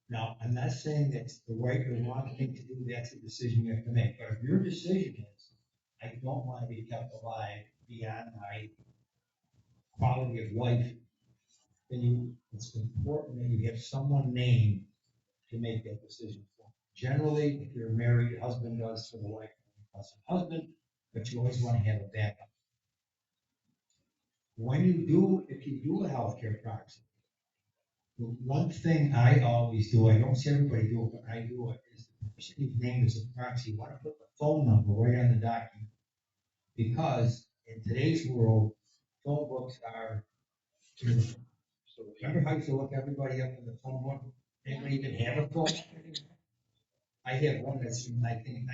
Now, I'm not saying that's the right or wrong thing to do, that's a decision you have to make, but if your decision is, I don't want to be kept alive beyond my quality of life, then it's important that you have someone named to make that decision for. Generally, if you're married, your husband does for the wife, husband, but you always want to have a backup. If you do a healthcare proxy, the one thing I always do, I don't see everybody do it, but I do it, is the person you've named as a proxy, you want to put the phone number right on the document. Because in today's world, phone books are, so remember how you used to look everybody up in the phone book? Anybody even have a phone? I have one that's from, I think,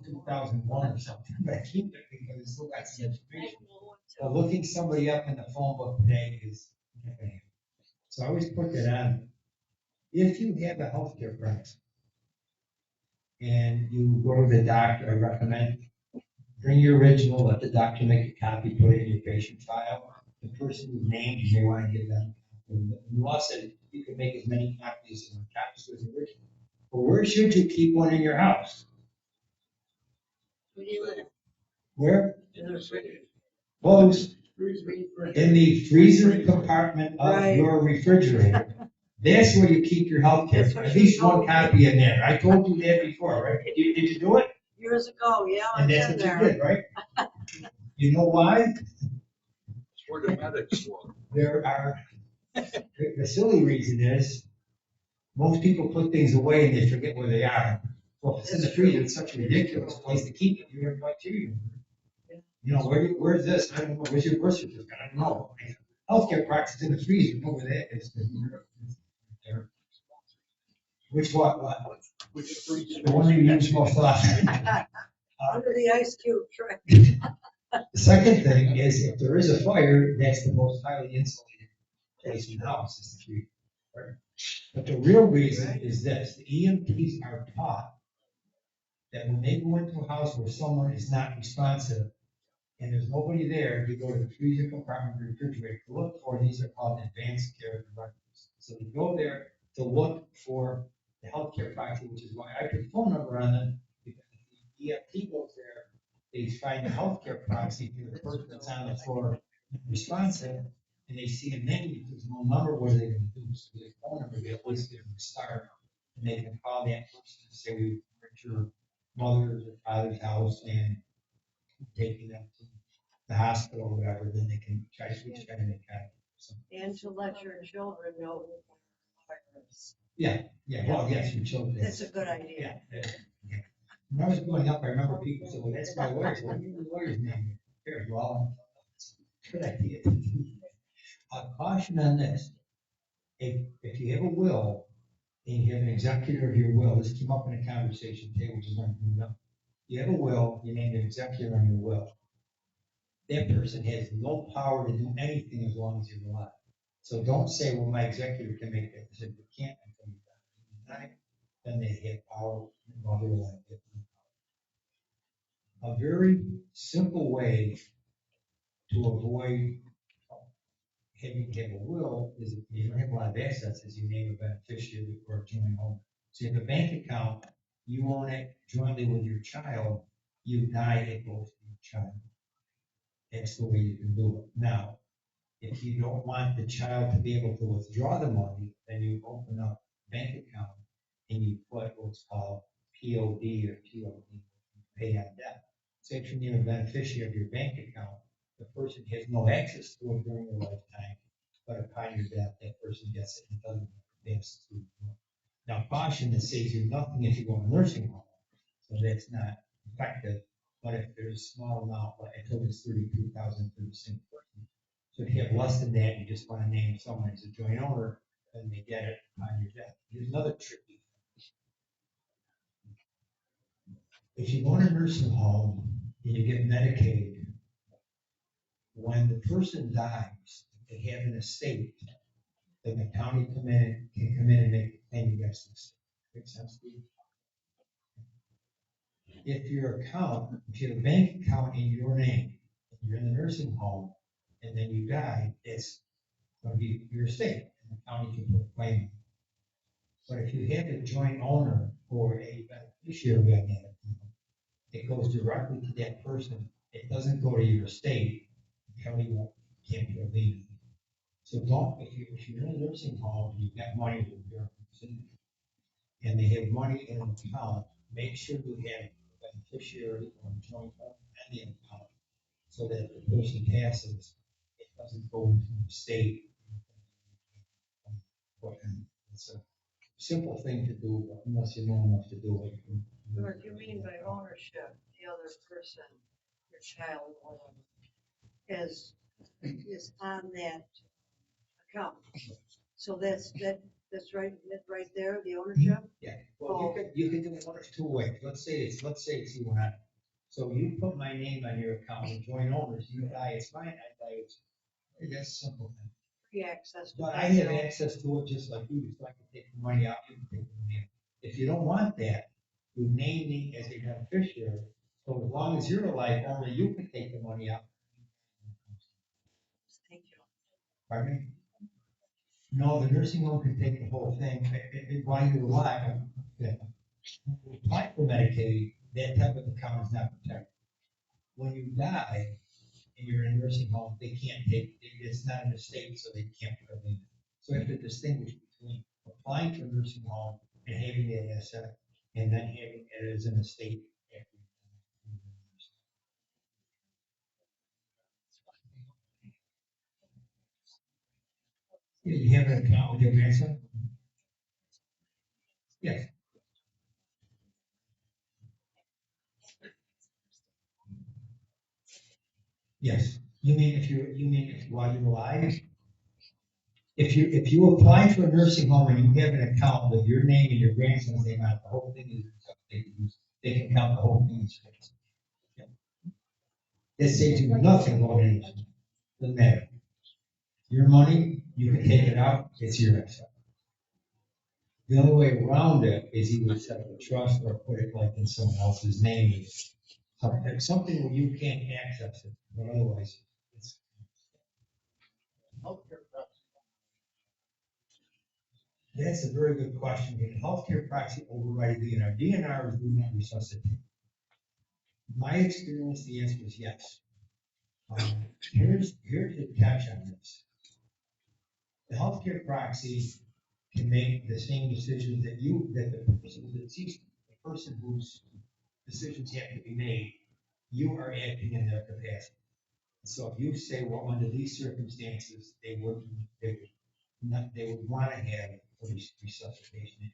2001 or something, but I keep it because it's still got some information. But looking somebody up in the phone book today is, so I always put that on. If you have a healthcare proxy and you go to the doctor, I recommend bring your original, let the doctor make a copy, put it in your patient file. The person you named, you may want to give them. The law said you can make as many copies as the original. But where should you keep one in your house? Where do you live? Where? In the refrigerator. Close. In the freezer compartment of Right. your refrigerator. That's where you keep your healthcare. At least one copy in there. I told you that before, right? Did you do it? years ago, yeah, I've And that's been what you there. did, right? You know why? It's where the medics were. There are, the silly reason is, most people put things away and they forget where they are. Well, if it's in the freezer, it's such a ridiculous place to keep it, you're going to, you know, where's this? I don't know, where's your birth certificate? I don't know. Healthcare practice in the freezer, you know where that is. Which what? Which freeze. The one you use most often. Under the ice cube, right? The second thing is, if there is a fire, that's the most highly insulated place in the house, is the freezer. Right? But the real reason is this, the EMTs are taught that when they go into a house where someone is not responsive, and there's nobody there, you go to the freezer compartment, the refrigerator, to look for, these are called advanced care directives. So you go there to look for the healthcare proxy, which is why I put a phone number on them, because if the EMT goes there, they find the healthcare proxy for the person that's on the floor responsive, and they see a name, there's no number, what are they gonna do? So there's a phone number, they at least get them to start, and they can call that person and say, we were at your mother's or father's house, and taking them to the hospital or whatever, then they can try to make contact. And to let your children know. Yeah, well, yes, your children. That's a good idea. Yeah. When I was growing up, I remember people said, well, that's my lawyer. So what do you mean the lawyer's name? Here, well, good idea. Caution on this. If you have a will and you have an executor of your will, this came up in a conversation today, which is going to bring up. You have a will, you named an executor on your will. That person has no power to do anything as long as you're alive. So don't say, well, my executor can make that decision. You can't until you die. Then they have power while they're alive. A very simple way to avoid having to have a will is if you don't have a lot of assets, is you name a beneficiary or a joint owner. So you have a bank account, you own it jointly with your child, you die, it goes to your child. That's the way you can do it. Now, if you don't want the child to be able to withdraw the money, then you open up a bank account and you put what's called POD or TOD, pay on debt. So if you name a beneficiary of your bank account, the person has no access to it during their lifetime, but upon your death, that person gets it and doesn't pass through. Now, caution, that saves you nothing if you go to nursing home, so that's not effective. But if there's a small amount, like I told you, it's 32,000 for the same person. So if you have less than that, you just want to name someone as a joint owner, then they get it on your death. Here's another tricky thing. If you go to a nursing home and you get Medicaid, when the person dies, they have an estate, then the county can come in and make a claim against the estate. Makes sense to you? If you have a bank account in your name, you're in the nursing home, and then you die, it's going to be your estate, and the county can put a claim. But if you have a joint owner or a beneficiary of that account, it goes directly to that person. It doesn't go to your estate. The county can't be a lien. So if you're in a nursing home, you've got money with your person, and they have money in an account, make sure you have a beneficiary or a joint owner in the account, so that if the person passes, it doesn't go into the estate. It's a simple thing to do, but unless you know enough to do it. Or if you mean by ownership, the other person, your child, is on that account. So that's right there, the ownership? Yeah, well, you can do it one of two ways. Let's say it's you. So you put my name on your account and join owners, you die, it's mine, I die, it's, that's a simple thing. Free access. But I have access to it just like you, so I can take the money out, you can take the money out. If you don't want that, you name me as a beneficiary, so as long as you're alive, only you can take the money out. Thank you. Pardon me? No, the nursing home can take the whole thing, while you're alive, apply for Medicaid, that type of account is not protected. When you die and you're in a nursing home, they can't take, it's not an estate, so they can't put it in. So you have to distinguish between applying for a nursing home and having that asset, and then having it as an estate. You have an account with your grandson? Yes. Yes. You mean if while you're alive? If you apply for a nursing home and you have an account with your name and your grandson's name on it, the whole thing is, they can count the whole thing as yours. Yeah. That saves you nothing going in, doesn't matter. Your money, you can take it out, it's yours. The only way around it is either set up a trust or put it like in someone else's name. Something where you can't access it, but otherwise, it's. Healthcare proxy. That's a very good question. Can healthcare proxy override DNR? DNR is do not resuscitate. My experience, the answer is yes. Here's the catch on this. The healthcare proxy can make the same decisions that the person that sees, the person whose decisions have to be made, you are acting in their capacity. So if you say, well, under these circumstances, they would want to have resuscitation.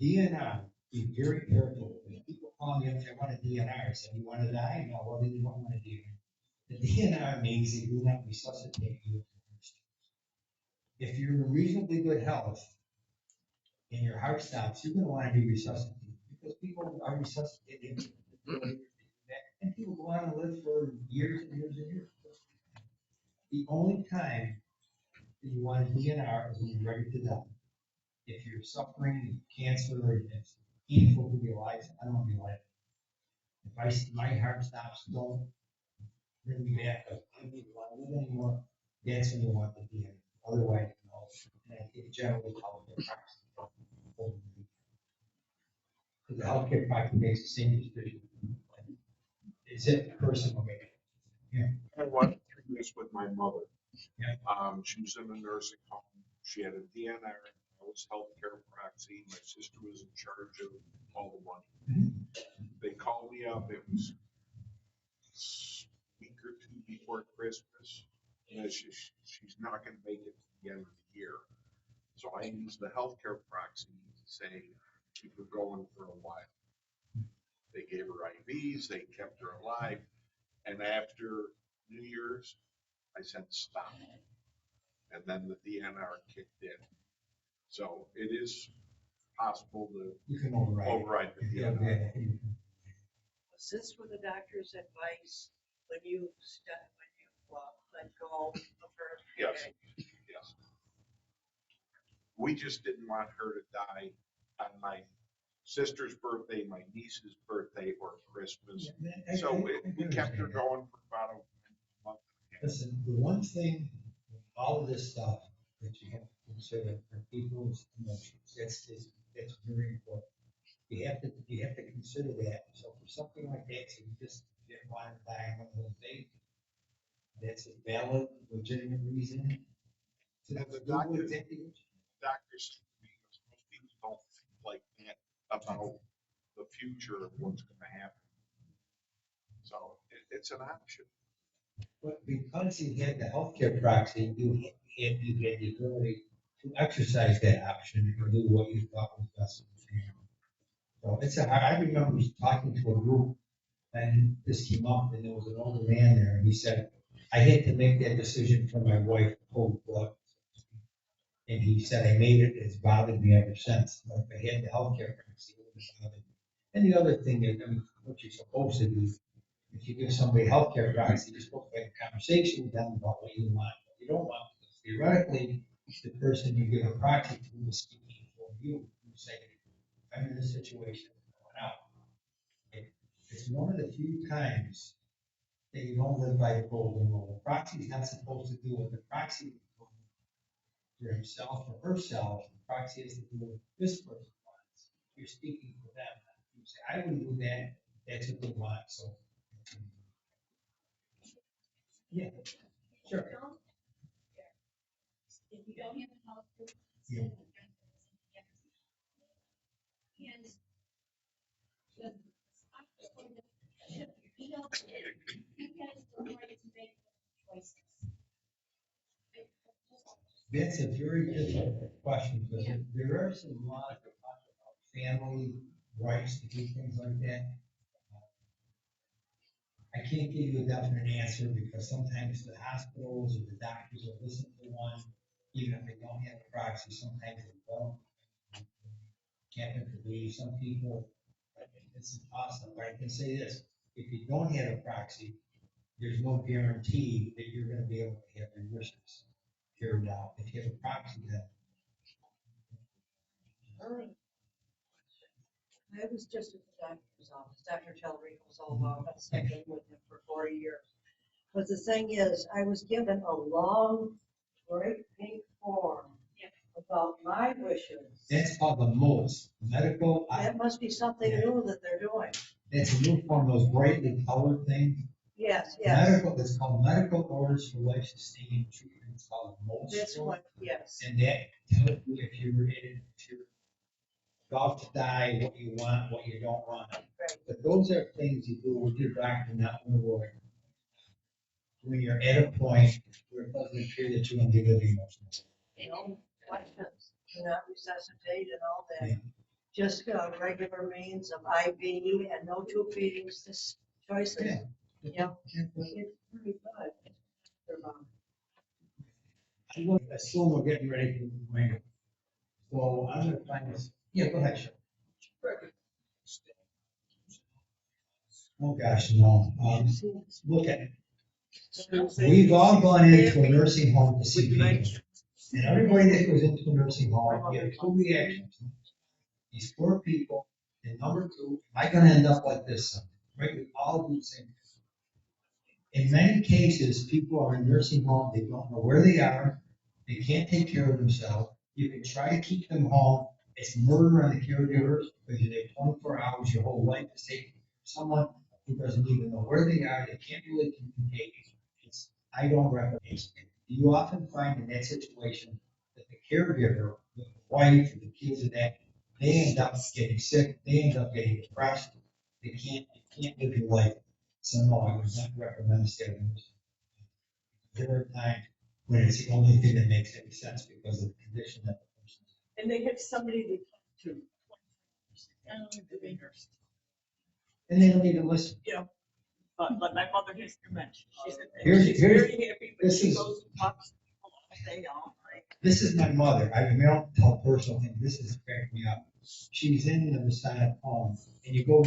DNR, be very careful. When people call me up, they want a DNR, say, you want to die? No, well, then you don't want a DNR. The DNR means they do not resuscitate you. If you're in reasonably good health and your heart stops, you're going to want to be resuscitated because people are resuscitated. And people go on to live for years and years and years. The only time that you want a DNR is when you're ready to die. If you're suffering cancer or it's painful to be alive, I don't want to be alive. If my heart stops, don't bring me back. I don't want to live anymore. That's when you want the DNR. Otherwise, no. And I think generally healthcare practice. The healthcare practice makes the same decision. Is it the person who made it? Yeah. I went through this with my mother. Yeah. She was in a nursing home. She had a DNR. I was healthcare proxy. My sister was in charge of all the money. They called me up. It was a week or two before Christmas. And she's not going to make it to the end of the year. So I used the healthcare proxy to say, keep her going for a while. They gave her IVs. They kept her alive. And after New Year's, I said, stop. And then the DNR kicked in. So it is possible to You can override the it. DNR. Was this with the doctor's advice when you let go of her? Yes, yes. We just didn't want her to die on my sister's birthday, my niece's birthday, or Christmas. So we kept her going for about a month. Listen, the one thing, with all of this stuff that you have to consider are people's emotions. That's very important. You have to consider that. So for something like that, so you just didn't want to die on one of those days, that's a valid, legitimate reason. And the doctor said to me, most people don't think like that about the future of what's going to happen. So it's an option. But because you had the healthcare proxy, you had the ability to exercise that option or do what you thought was best for you. So I remember talking to a group and this came up and there was an older man there and he said, I had to make that decision for my wife, cold blood. And he said, I made it, it's bothered me ever since. But if I had the healthcare proxy, it would have bothered me. And the other thing is, I mean, what you're supposed to do, if you give somebody healthcare proxy, you're supposed to have a conversation with them about what you want, what you don't want. Theoretically, the person you give a proxy to is speaking for you. You say, I'm in this situation, I'm going out. It's one of the few times that you don't live by the golden rule. The proxy is not supposed to do what the proxy for himself or herself. The proxy is to do what this person wants. You're speaking for them. You say, I wouldn't do that. That's what they want. So, yeah, sure. If you don't have a health. Yeah. And you guys are right to make choices. That's a very difficult question, because there are some laws that talk about family rights to do things like that. I can't give you a definite answer, because sometimes the hospitals or the doctors will listen to one, even if they don't have a proxy, sometimes they don't. Can't believe some people, it's impossible, but I can say this, if you don't have a proxy, there's no guarantee that you're gonna be able to have your wishes carried out. If you have a proxy, then. I was just at the doctor's office, Dr. Tellerico's old office, I've been with him for 40 years. But the thing is, I was given a long, great pink form about my wishes. That's called the MOLS, medical. That must be something new that they're doing. It's a new form, those brightly colored things. Yes. Medical, it's called medical orders for life sustaining treatment. It's called MOLS. That's what, yes. And that tells you if you're about to die, what you want, what you don't want. Right. But those are things you do with your doctor, not with a lawyer. When you're at a point where it doesn't appear that you're going to be living emotionally. No questions, do not resuscitate and all that. Yeah. Just regular means of IV and no tube feedings, this choices. Yeah. It's pretty good. I assume we're getting ready for the wing. So I'm going to find this. Yeah, go ahead, Sean. Oh, gosh, no. Look at it. We've all gone into a nursing home to see people. And everybody that goes into a nursing home, you have two reactions. These poor people, and number two, am I gonna end up like this someday? Right, we all do the same thing. In many cases, people are in nursing home, they don't know where they are, they can't take care of themselves. You can try to keep them home, it's murder on the caregivers, because you have 24 hours, your whole life is taken care of someone who doesn't even know where they are, they can't really communicate. I don't recommend it. You often find in that situation that the caregiver, the wife, the kids, and that, they end up getting sick, they end up getting depressed, you can't live your life. So no, I would not recommend staying. There are times when it's the only thing that makes any sense because of the condition that the person is. And they have somebody they talk to. I don't know if they nurse. And they don't even listen. Yeah. But my mother has dementia. She said that Here's- she's here's- very happy when this she is- goes and talks to people all day, all night. This is my mother. I mean, I don't tell personal things. This is cracking me up. She's in the Messiah home, and I go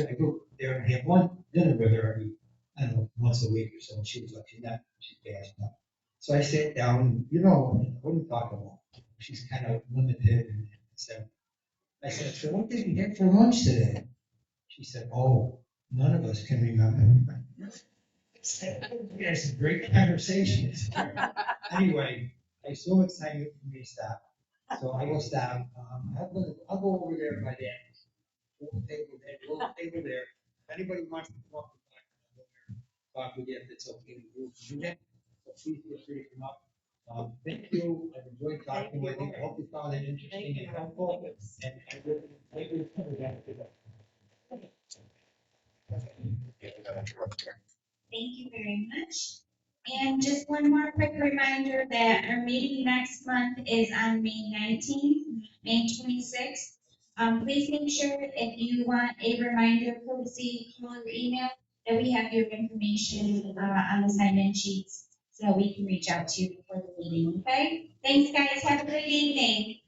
there and have one dinner with her every, I don't know, once a week or so. And she was like, she's passed now. So I sat down, and what are you talking about? She's kind of limited and said, I said, so what did you get for lunch today? She said, oh, none of us can remember. It's a great conversation. Anyway, I assume it's time for me to stop. So I will stop. I'll go over there by that little table there. If anybody wants to come up and talk with you, if it's okay with you, do that. So please feel free to come up. Thank you. I've enjoyed talking with you. I hope you found it interesting and helpful. And I will cover that. Thank you very much. And just one more quick reminder that our meeting next month is on May 19th, May 26th. Please make sure if you want a reminder, courtesy call or email, that we have your information on the sign-in sheets so we can reach out to you before the meeting, okay? Thanks, guys. Have a great evening.